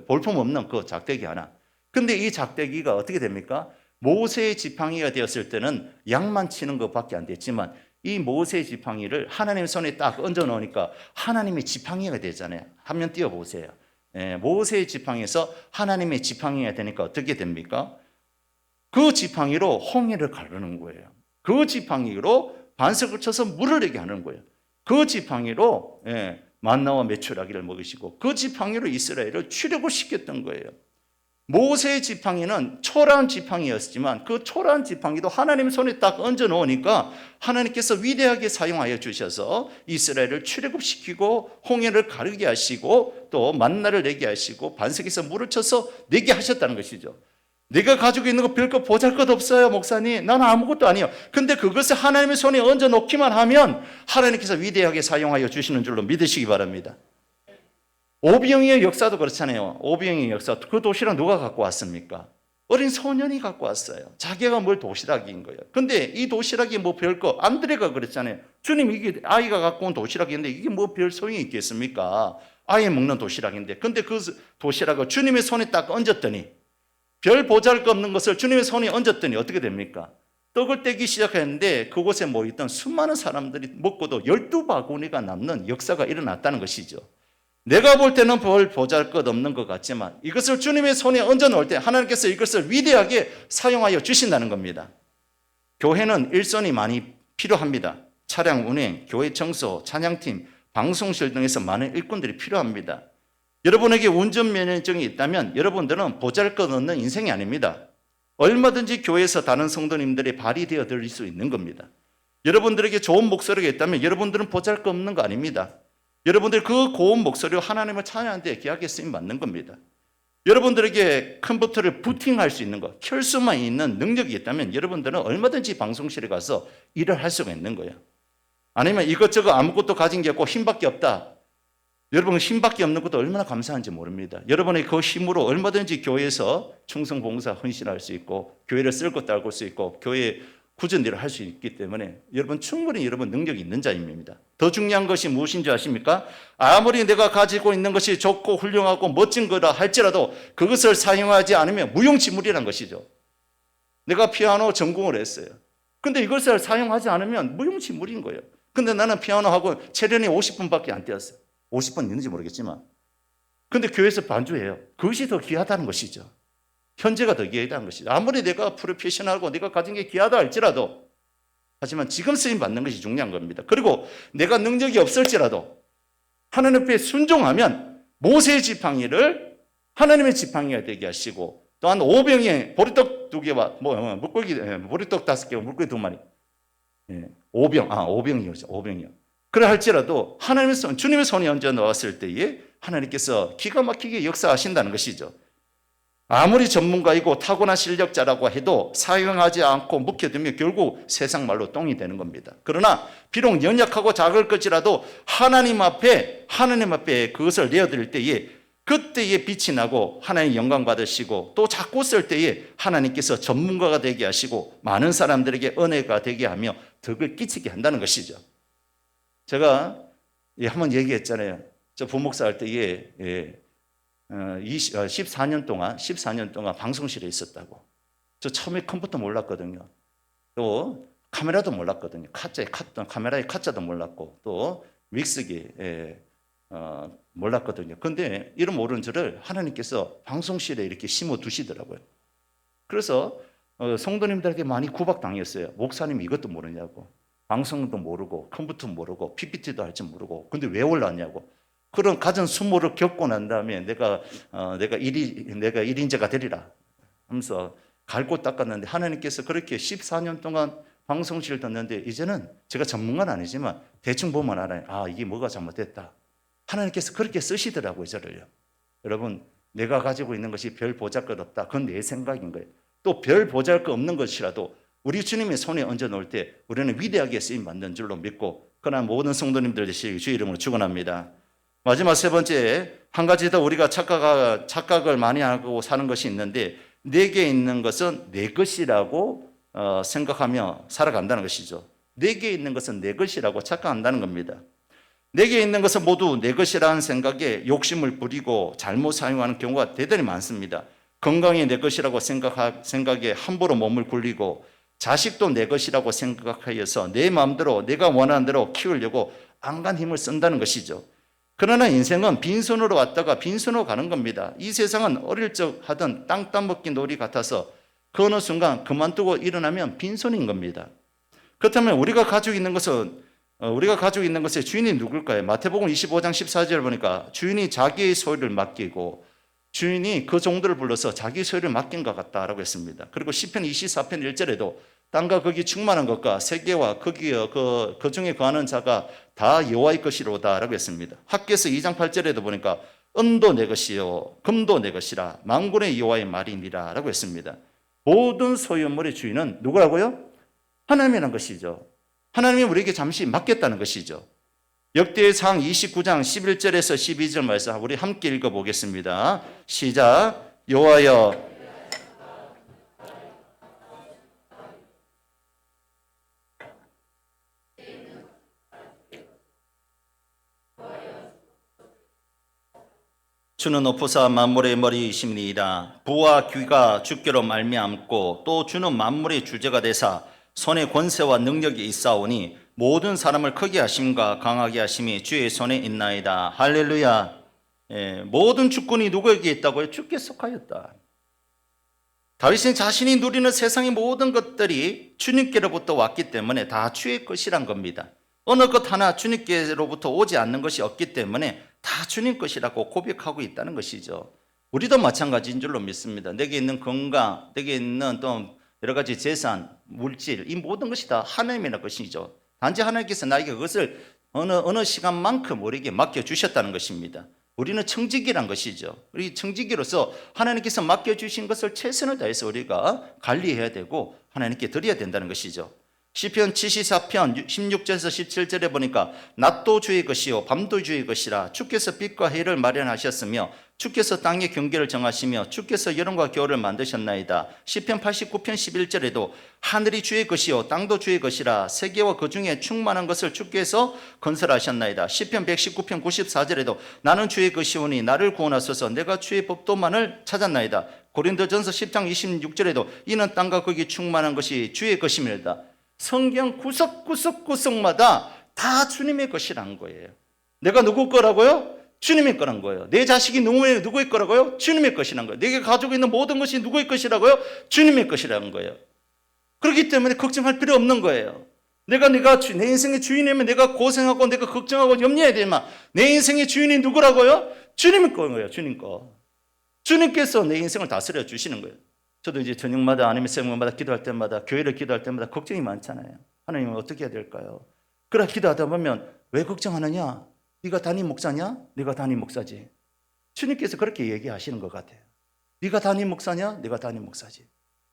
[SPEAKER 4] 볼품 없는 그 작대기 하나. 근데 이 작대기가 어떻게 됩니까? 모세의 지팡이가 되었을 때는 양만 치는 것밖에 안 됐지만 이 모세의 지팡이를 하나님 손에 딱 얹어 놓으니까 하나님의 지팡이가 되잖아요. 한면 띄워 보세요. 모세의 지팡이에서 하나님의 지팡이가 되니까 어떻게 됩니까? 그 지팡이로 홍해를 가르는 거예요. 그 지팡이로 반석을 쳐서 물을 내게 하는 거예요. 그 지팡이로 만나와 메추라기를 먹이시고 그 지팡이로 이스라엘을 출애굽 시켰던 거예요. 모세의 지팡이는 초라한 지팡이였지만 그 초라한 지팡이도 하나님 손에 딱 얹어 놓으니까 하나님께서 위대하게 사용하여 주셔서 이스라엘을 출애굽시키고 홍해를 가르게 하시고 또 만나를 내게 하시고 반석에서 물을 쳐서 내게 하셨다는 것이죠. 내가 가지고 있는 거 별거 보잘것 없어요, 목사님. 나는 아무것도 아니에요. 근데 그것을 하나님의 손에 얹어 놓기만 하면 하나님께서 위대하게 사용하여 주시는 줄로 믿으시기 바랍니다. 오병이의 역사도 그렇잖아요. 오병이의 역사. 그 도시락 누가 갖고 왔습니까? 어린 소년이 갖고 왔어요. 자기가 뭘 도시락인 거예요. 근데 이 도시락이 뭐 별거, 안드레가 그랬잖아요. 주님, 이게 아이가 갖고 온 도시락인데 이게 뭐 별 소용이 있겠습니까? 아이 먹는 도시락인데. 근데 그 도시락을 주님의 손에 딱 얹었더니 별 보잘것없는 것을 주님의 손에 얹었더니 어떻게 됩니까? 떡을 떼기 시작했는데 그곳에 모였던 수많은 사람들이 먹고도 12바구니가 남는 역사가 일어났다는 것이죠. 내가 볼 때는 별 보잘것없는 것 같지만 이것을 주님의 손에 얹어 놓을 때 하나님께서 이것을 위대하게 사용하여 주신다는 겁니다. 교회는 일손이 많이 필요합니다. 차량 운행, 교회 청소, 찬양팀, 방송실 등에서 많은 일꾼들이 필요합니다. 여러분에게 운전면허증이 있다면 여러분들은 보잘것없는 인생이 아닙니다. 얼마든지 교회에서 다른 성도님들의 발이 되어 드릴 수 있는 겁니다. 여러분들에게 좋은 목소리가 있다면 여러분들은 보잘것없는 거 아닙니다. 여러분들 그 고운 목소리로 하나님을 찬양하는 데 귀하게 쓰임 받는 겁니다. 여러분들에게 컴퓨터를 부팅할 수 있는 것, 켤 수만 있는 능력이 있다면 여러분들은 얼마든지 방송실에 가서 일을 할 수가 있는 거예요. 아니면 이것저것 아무것도 가진 게 없고 힘밖에 없다. 여러분 힘밖에 없는 것도 얼마나 감사한지 모릅니다. 여러분의 그 힘으로 얼마든지 교회에서 충성 봉사 헌신할 수 있고 교회를 쓸 것도 알고 수 있고 교회 굳은 일을 할 수 있기 때문에 여러분 충분히 여러분 능력이 있는 자입니다. 더 중요한 것이 무엇인지 아십니까? 아무리 내가 가지고 있는 것이 좋고 훌륭하고 멋진 거라 할지라도 그것을 사용하지 않으면 무용지물이란 것이죠. 내가 피아노 전공을 했어요. 근데 이것을 사용하지 않으면 무용지물인 거예요. 근데 나는 피아노하고 체련이 50분밖에 안 되었어요. 50분 있는지 모르겠지만. 근데 교회에서 반주해요. 그것이 더 귀하다는 것이죠. 현재가 더 귀하다는 것이죠. 아무리 내가 프로페셔널하고 내가 가진 게 귀하다 할지라도 하지만 지금 쓰임 받는 것이 중요한 겁니다. 그리고 내가 능력이 없을지라도 하나님 앞에 순종하면 모세의 지팡이를 하나님의 지팡이가 되게 하시고 또한 오병이의 보리떡 2개와 물고기 보리떡 5개와 물고기 2마리 오병이요. 그래 할지라도 하나님의 손, 주님의 손이 얹어 놓았을 때에 하나님께서 기가 막히게 역사하신다는 것이죠. 아무리 전문가이고 타고난 실력자라고 해도 사용하지 않고 묵혀두면 결국 세상 말로 똥이 되는 겁니다. 그러나 비록 연약하고 작을 것이라도 하나님 앞에 그것을 내어드릴 때에 그때에 빛이 나고 하나님 영광 받으시고 또 자꾸 쓸 때에 하나님께서 전문가가 되게 하시고 많은 사람들에게 은혜가 되게 하며 덕을 끼치게 한다는 것이죠. 제가 한번 얘기했잖아요. 저 부목사 할 때에 14년 동안 방송실에 있었다고. 저 처음에 컴퓨터 몰랐거든요. 또 카메라도 몰랐거든요. 카메라의 카자도 몰랐고 또 믹스기 몰랐거든요. 근데 이런 모르는 저를 하나님께서 방송실에 이렇게 심어 두시더라고요. 그래서 성도님들에게 많이 구박당했어요. 목사님 이것도 모르냐고. 방송도 모르고 컴퓨터 모르고 PPT도 할 줄 모르고 근데 왜 올랐냐고. 그런 가진 수모를 겪고 난 다음에 내가 1인자가 되리라 하면서 갈고 닦았는데 하나님께서 그렇게 14년 동안 방송실을 뒀는데 이제는 제가 전문가는 아니지만 대충 보면 알아요. 아, 이게 뭐가 잘못됐다. 하나님께서 그렇게 쓰시더라고요, 저를요. 여러분, 내가 가지고 있는 것이 별 보잘것 없다. 그건 내 생각인 거예요. 또 별 보잘것 없는 것이라도 우리 주님의 손에 얹어 놓을 때 우리는 위대하게 쓰임 받는 줄로 믿고, 그러나 모든 성도님들 되시기 주의 이름으로 축원합니다. 마지막 세 번째, 한 가지 더 우리가 착각을 많이 하고 사는 것이 있는데, 내게 있는 것은 내 것이라고 생각하며 살아간다는 것이죠. 내게 있는 것은 내 것이라고 착각한다는 겁니다. 내게 있는 것은 모두 내 것이라는 생각에 욕심을 부리고 잘못 사용하는 경우가 대단히 많습니다. 건강이 내 것이라고 생각에 함부로 몸을 굴리고, 자식도 내 것이라고 생각하여서 내 마음대로 내가 원하는 대로 키우려고 안간 힘을 쓴다는 것이죠. 그러나 인생은 빈손으로 왔다가 빈손으로 가는 겁니다. 이 세상은 어릴 적 하던 땅 따먹기 놀이 같아서 그 어느 순간 그만두고 일어나면 빈손인 겁니다. 그렇다면 우리가 가지고 있는 것의 주인이 누굴까요? 마태복음 25장 14절 보니까 주인이 자기의 소유를 맡기고, 주인이 그 종들을 불러서 자기 소유를 맡긴 것 같다라고 했습니다. 그리고 시편 24편 1절에도 땅과 거기 충만한 것과 세계와 거기에 그 중에 거하는 자가 다 여호와의 것이로다라고 했습니다. 학개서 2장 8절에도 보니까 은도 내 것이요 금도 내 것이라 만군의 여호와의 말이니라라고 했습니다. 모든 소유물의 주인은 누구라고요? 하나님이라는 것이죠. 하나님이 우리에게 잠시 맡겼다는 것이죠. 역대상 29장 11절에서 12절 말씀 우리 함께 읽어보겠습니다. 시작. 여호와여, 주는 높으사 만물의 머리이심니이다. 부와 귀가 주께로 말미암고 또 주는 만물의 주제가 되사 손에 권세와 능력이 있사오니 모든 사람을 크게 하심과 강하게 하심이 주의 손에 있나이다. 할렐루야. 모든 주권이 누구에게 있다고요? 주께 속하였다. 다윗은 자신이 누리는 세상의 모든 것들이 주님께로부터 왔기 때문에 다 주의 것이란 겁니다. 어느 것 하나 주님께로부터 오지 않는 것이 없기 때문에 다 주님 것이라고 고백하고 있다는 것이죠. 우리도 마찬가지인 줄로 믿습니다. 내게 있는 건강, 내게 있는 또 여러 가지 재산, 물질, 이 모든 것이 다 하나님의 것이죠. 단지 하나님께서 나에게 그것을 어느 시간만큼 우리에게 맡겨주셨다는 것입니다. 우리는 청지기란 것이죠. 우리 청지기로서 하나님께서 맡겨주신 것을 최선을 다해서 우리가 관리해야 되고 하나님께 드려야 된다는 것이죠. 시편 74편 16절에서 17절에 보니까 낮도 주의 것이요 밤도 주의 것이라 주께서 빛과 해를 마련하셨으며 주께서 땅의 경계를 정하시며 주께서 여름과 겨울을 만드셨나이다. 시편 89편 11절에도 하늘이 주의 것이요 땅도 주의 것이라 세계와 그 중에 충만한 것을 주께서 건설하셨나이다. 시편 119편 94절에도 나는 주의 것이오니 나를 구원하소서 내가 주의 법도만을 찾았나이다. 고린도전서 10장 26절에도 이는 땅과 거기 충만한 것이 주의 것임이다. 성경 구석구석마다 다 주님의 것이란 거예요. 내가 누구 거라고요? 주님의 거란 거예요. 내 자식이 누구의 거라고요? 주님의 것이란 거예요. 내가 가지고 있는 모든 것이 누구의 것이라고요? 주님의 것이라는 거예요. 그렇기 때문에 걱정할 필요 없는 거예요. 내 인생의 주인이면 내가 고생하고 내가 걱정하고 염려해야 되지만 내 인생의 주인이 누구라고요? 주님의 거예요. 주님 거. 주님께서 내 인생을 다스려 주시는 거예요. 저도 이제 저녁마다 아니면 새벽마다 기도할 때마다 교회를 기도할 때마다 걱정이 많잖아요. 하나님은 어떻게 해야 될까요? 그래 기도하다 보면 왜 걱정하느냐? 네가 담임 목사냐? 네가 담임 목사지. 주님께서 그렇게 얘기하시는 것 같아요. 네가 담임 목사냐? 네가 담임 목사지.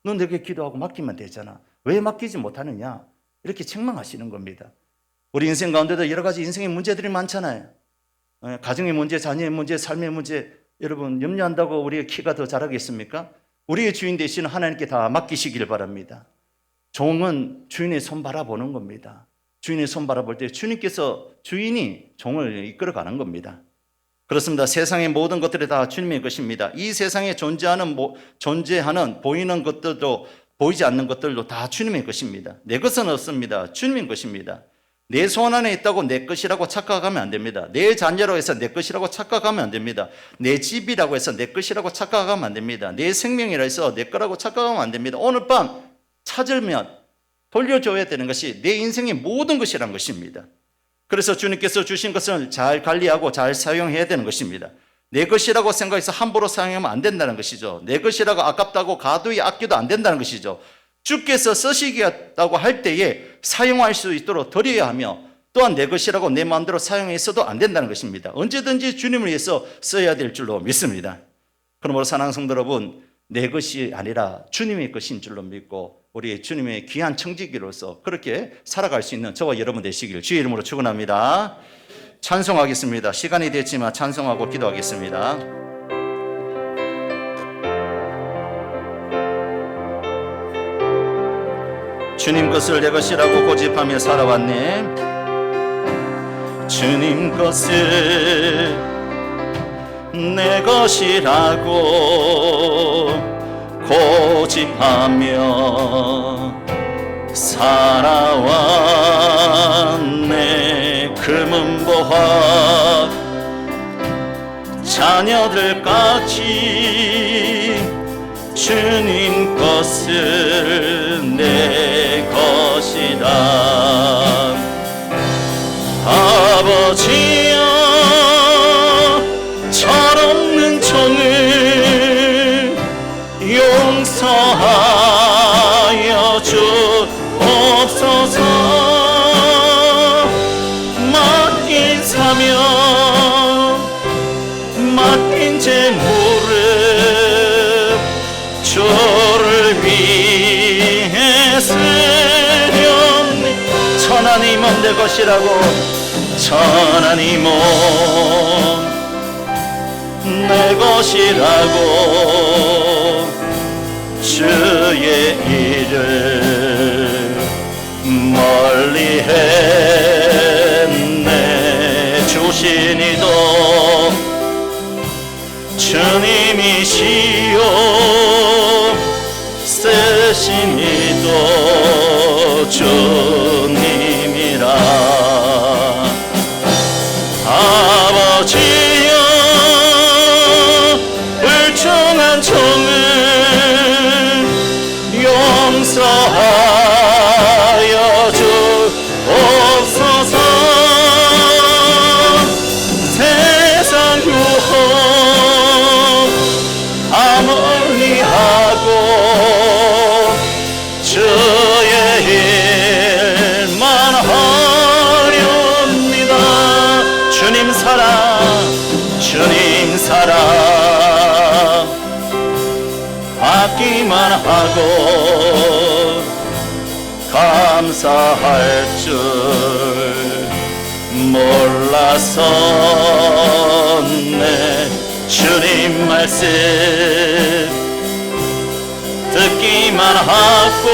[SPEAKER 4] 넌 내게 기도하고 맡기면 되잖아. 왜 맡기지 못하느냐? 이렇게 책망하시는 겁니다. 우리 인생 가운데도 여러 가지 인생의 문제들이 많잖아요. 가정의 문제, 자녀의 문제, 삶의 문제. 여러분 염려한다고 우리의 키가 더 자라겠습니까? 우리의 주인 되시는 하나님께 다 맡기시길 바랍니다. 종은 주인의 손 바라보는 겁니다. 주인의 손 바라볼 때 주인이 종을 이끌어가는 겁니다. 그렇습니다. 세상의 모든 것들이 다 주님의 것입니다. 이 세상에 존재하는 보이는 것들도 보이지 않는 것들도 다 주님의 것입니다. 내 것은 없습니다. 주님의 것입니다. 내 손 안에 있다고 내 것이라고 착각하면 안 됩니다. 내 자녀라고 해서 내 것이라고 착각하면 안 됩니다. 내 집이라고 해서 내 것이라고 착각하면 안 됩니다. 내 생명이라 해서 내 거라고 착각하면 안 됩니다. 오늘 밤 찾으면 돌려줘야 되는 것이 내 인생의 모든 것이란 것입니다. 그래서 주님께서 주신 것을 잘 관리하고 잘 사용해야 되는 것입니다. 내 것이라고 생각해서 함부로 사용하면 안 된다는 것이죠. 내 것이라고 아깝다고 가도히 아껴도 안 된다는 것이죠. 주께서 쓰시겠다고 할 때에 사용할 수 있도록 드려야 하며 또한 내 것이라고 내 마음대로 사용해서도 안 된다는 것입니다. 언제든지 주님을 위해서 써야 될 줄로 믿습니다. 그러므로 사랑하는 성도 여러분, 내 것이 아니라 주님의 것인 줄로 믿고 우리 주님의 귀한 청지기로서 그렇게 살아갈 수 있는 저와 여러분 되시길 주의 이름으로 축원합니다. 찬송하겠습니다. 시간이 됐지만 찬송하고 기도하겠습니다. 주님 것을 내 것이라고 고집하며 살아왔네. 주님 것을 내 것이라고 고집하며 살아왔네. 금은보화 자녀들까지 주님 것을 내 것이라. 아버지여 철없는 종을 용서하여 주옵소서. 맡긴 사명 맡긴 재물을 주를 위해 쓰렵네. 천하님은 내 것이라고 천하님은 내 것이라고 주의 일을 멀리 했네. 주신 이도 주님이시요 쓰신 이도 주님이라. 아버지여 불충한 종을 용서하여 주옵소서. 세상 유혹 아무리하고 주의 일만 하렵니다. 주님 사랑 주님 사랑 받기만 하고 감사할 줄 몰랐었네. 주님 말씀 듣기만 하고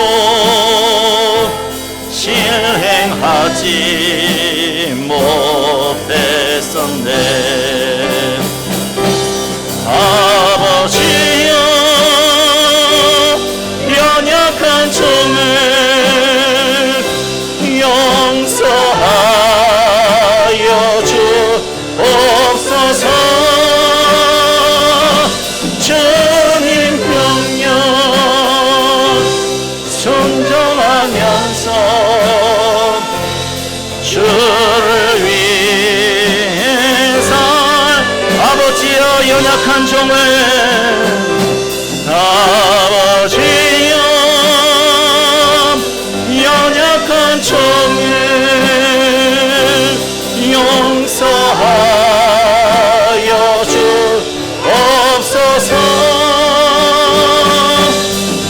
[SPEAKER 4] 실행하지 못했었네. 아버지여 연약한 종을 용서하여 주옵소서. 주님 명령 순종하면서 주를 위해서 아버지여 연약한 종을 아버지여 연약한 종을 용서하여 주옵소서.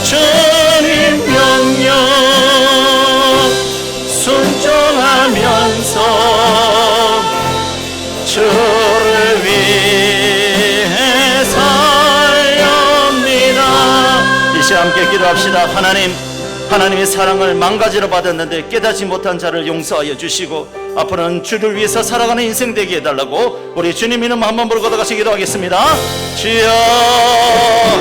[SPEAKER 4] 주님 명령 순종하면서 주를 위해 살렵니다. 이 시간 함께 기도합시다. 하나님의 사랑을 망가지로 받았는데 깨닫지 못한 자를 용서하여 주시고 앞으로는 주를 위해서 살아가는 인생 되게 해달라고 우리 주님 이름 한번 부르고 같이 기도하겠습니다. 주여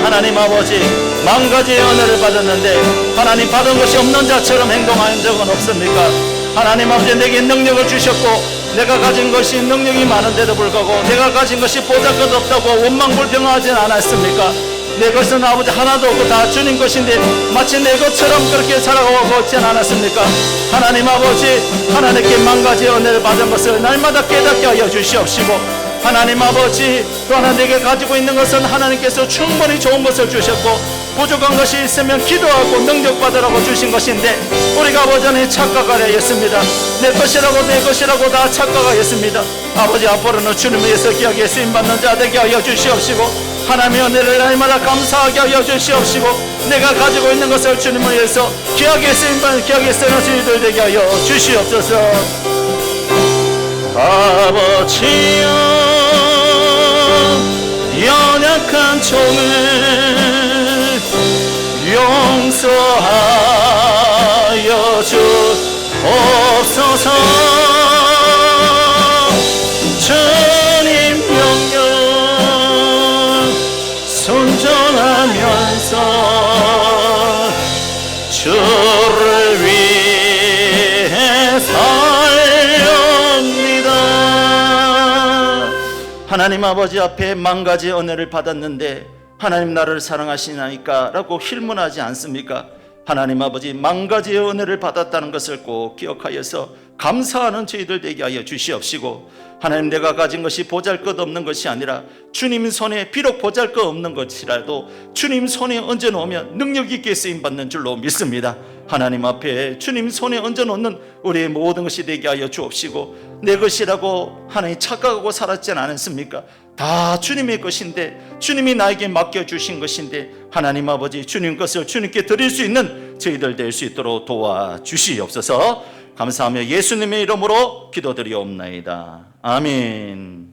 [SPEAKER 4] 하나님 아버지 망가지의 은혜를 받았는데 하나님 받은 것이 없는 자처럼 행동한 적은 없습니까? 하나님 아버지 내게 능력을 주셨고 내가 가진 것이 능력이 많은데도 불구하고 내가 가진 것이 보잘것없다고 원망불평하진 않았습니까? 내 것은 아버지 하나도 없고 다 주님 것인데 마치 내 것처럼 그렇게 살아가고 있지 않았습니까? 하나님 아버지 하나님께 망가지의 은혜를 받은 것을 날마다 깨닫게 하여 주시옵시고 하나님 아버지 또 하나 내게 가지고 있는 것은 하나님께서 충분히 좋은 것을 주셨고 부족한 것이 있으면 기도하고 능력받으라고 주신 것인데 우리가 아버지는 착각하였습니다. 내 것이라고 다 착각하였습니다. 아버지 앞으로는 주님을 위해서 기하게 쓰임받는 자 되게 하여 주시옵시고 하나님의 은혜를 날마다 감사하게 하여 주시옵시고 내가 가지고 있는 것을 주님을 위해서 귀하게 쓰임받는 귀하게 쓰는 저희들 되게 하여 주시옵소서. 아버지여 연약한 종을 용서하여 주옵소서. 주님 명령 순종하면서 주를 위해 살렵니다. 하나님 아버지 앞에 만 가지 은혜를 받았는데 하나님 나를 사랑하시나이까 라고 힐문하지 않습니까? 하나님 아버지 만 가지의 은혜를 받았다는 것을 꼭 기억하여서 감사하는 저희들 되게 하여 주시옵시고, 하나님 내가 가진 것이 보잘것없는 것이 아니라 주님 손에 비록 보잘것없는 것이라도 주님 손에 얹어놓으면 능력 있게 쓰임받는 줄로 믿습니다. 하나님 앞에 주님 손에 얹어놓는 우리의 모든 것이 되게 하여 주옵시고, 내 것이라고 하나님 착각하고 살았지 않았습니까? 다 주님의 것인데, 주님이 나에게 맡겨주신 것인데 하나님 아버지 주님 것을 주님께 드릴 수 있는 저희들 될 수 있도록 도와주시옵소서. 감사하며 예수님의 이름으로 기도드리옵나이다. 아멘.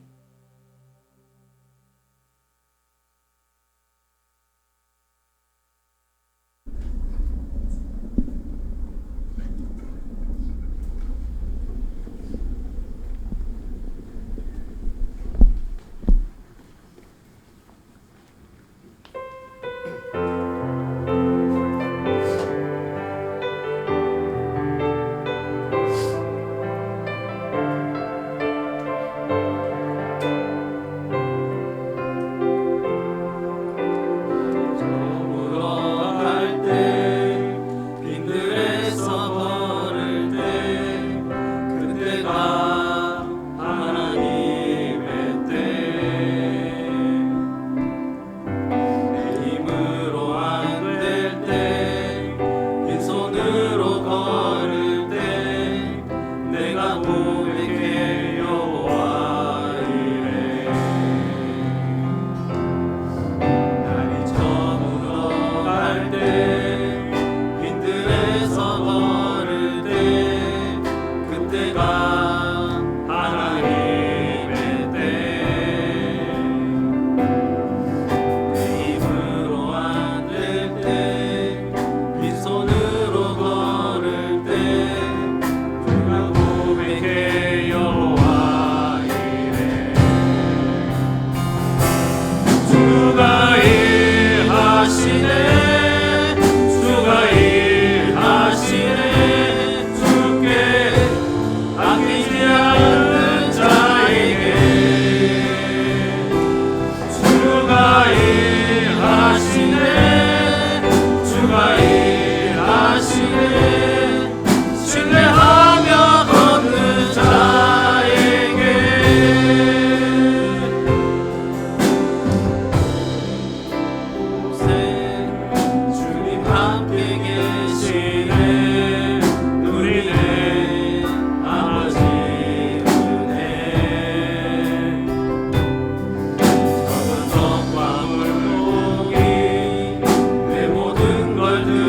[SPEAKER 3] 내 모든 걸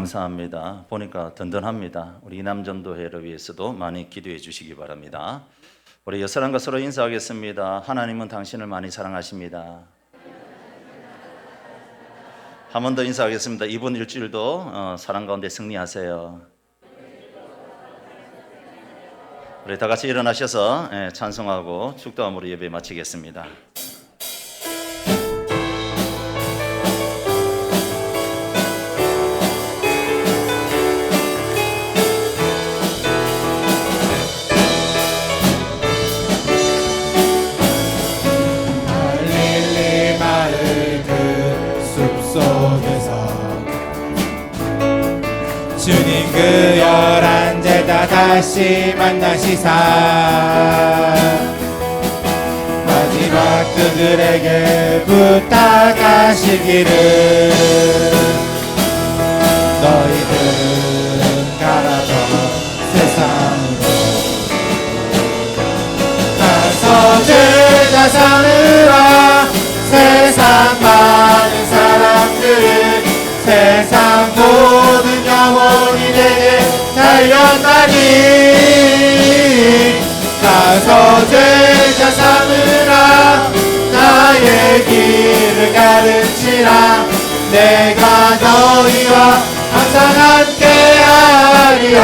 [SPEAKER 4] 감사합니다. 보니까 든든합니다. 우리 이남전도회를 위해서도 많이 기도해 주시기 바랍니다. 우리 옆사람과 서로 인사하겠습니다. 하나님은 당신을 많이 사랑하십니다. 한 번 더 인사하겠습니다. 이번 일주일도 사랑 가운데 승리하세요. 우리 다 같이 일어나셔서 찬송하고 축도함으로 예배 마치겠습니다.
[SPEAKER 3] 갈릴리 마을 그 숲속에서 주님 그 11제 다 다시 만나시사 마지막 그들에게 부탁하시기를 너희들은 가라 저 세상으로 가서 죄자 삼으라 세상 많은 사람들은 세상 모든 영혼이 내게 달려가니 가서 죄자 삼으라 나의 길을 가르치라 내가 너희와 항상 함께하리라.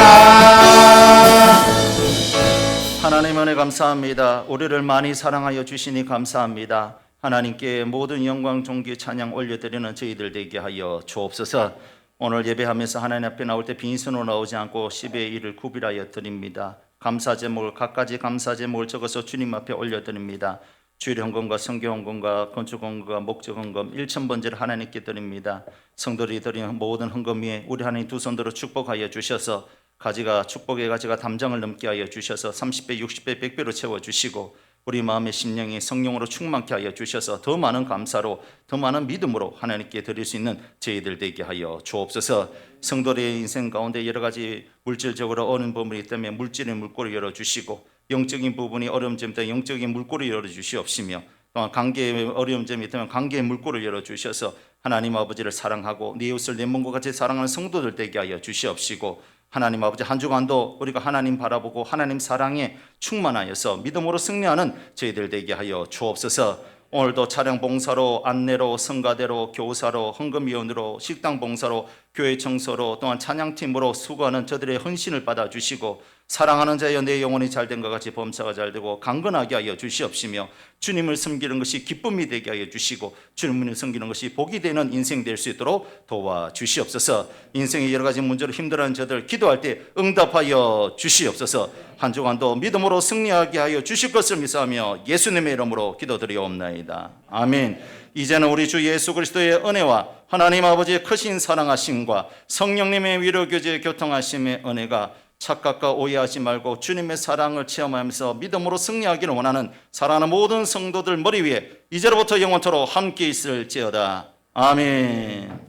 [SPEAKER 4] 하나님 은혜 감사합니다. 우리를 많이 사랑하여 주시니 감사합니다. 하나님께 모든 영광 존귀 찬양 올려드리는 저희들 되게 하여 주옵소서. 오늘 예배하면서 하나님 앞에 나올 때 빈손으로 나오지 않고 10의 1을 구비하여 드립니다. 감사 제목을 각가지 감사 제목을 적어서 주님 앞에 올려드립니다. 주일 헌금과 성교 헌금과 건축 헌금과 목적 헌금 1,000번째를 하나님께 드립니다. 성도들이 드리는 모든 헌금 위에 우리 하나님 두 손으로 축복하여 주셔서 가지가 축복의 가지가 담장을 넘게 하여 주셔서 30배, 60배, 100배로 채워주시고 우리 마음의 심령이 성령으로 충만케 하여 주셔서 더 많은 감사로 더 많은 믿음으로 하나님께 드릴 수 있는 저희들 되게 하여 주옵소서. 성도들의 인생 가운데 여러 가지 물질적으로 어려운 부분이 있다면 물질의 물꼬를 열어주시고 영적인 부분이 어려운 점이 있다면 영적인 물꼬를 열어주시옵시며 또한 관계의 어려운 점이 있다면 관계의 물꼬를 열어주셔서 하나님 아버지를 사랑하고 네 이웃을 내 몸과 같이 사랑하는 성도들 되게 하여 주시옵시고 하나님 아버지 한 주간도 우리가 하나님 바라보고 하나님 사랑에 충만하여서 믿음으로 승리하는 저희들 되게 하여 주옵소서. 오늘도 차량 봉사로 안내로 성가대로 교사로 헌금위원으로 식당 봉사로 교회 청소로 또한 찬양팀으로 수고하는 저들의 헌신을 받아주시고 사랑하는 자여 내 영혼이 잘된 것 같이 범사가 잘되고 강건하게 하여 주시옵시며 주님을 섬기는 것이 기쁨이 되게 하여 주시고 주님을 섬기는 것이 복이 되는 인생 될 수 있도록 도와주시옵소서. 인생의 여러 가지 문제로 힘들어하는 저들 기도할 때 응답하여 주시옵소서. 한 주간도 믿음으로 승리하게 하여 주실 것을 믿사하며 예수님의 이름으로 기도드리옵나이다. 아멘. 이제는 우리 주 예수 그리스도의 은혜와 하나님 아버지의 크신 사랑하심과 성령님의 위로교제의 교통하심의 은혜가 착각과 오해하지 말고 주님의 사랑을 체험하면서 믿음으로 승리하기를 원하는 사랑하는 모든 성도들 머리 위에 이제로부터 영원토록 함께 있을지어다. 아멘.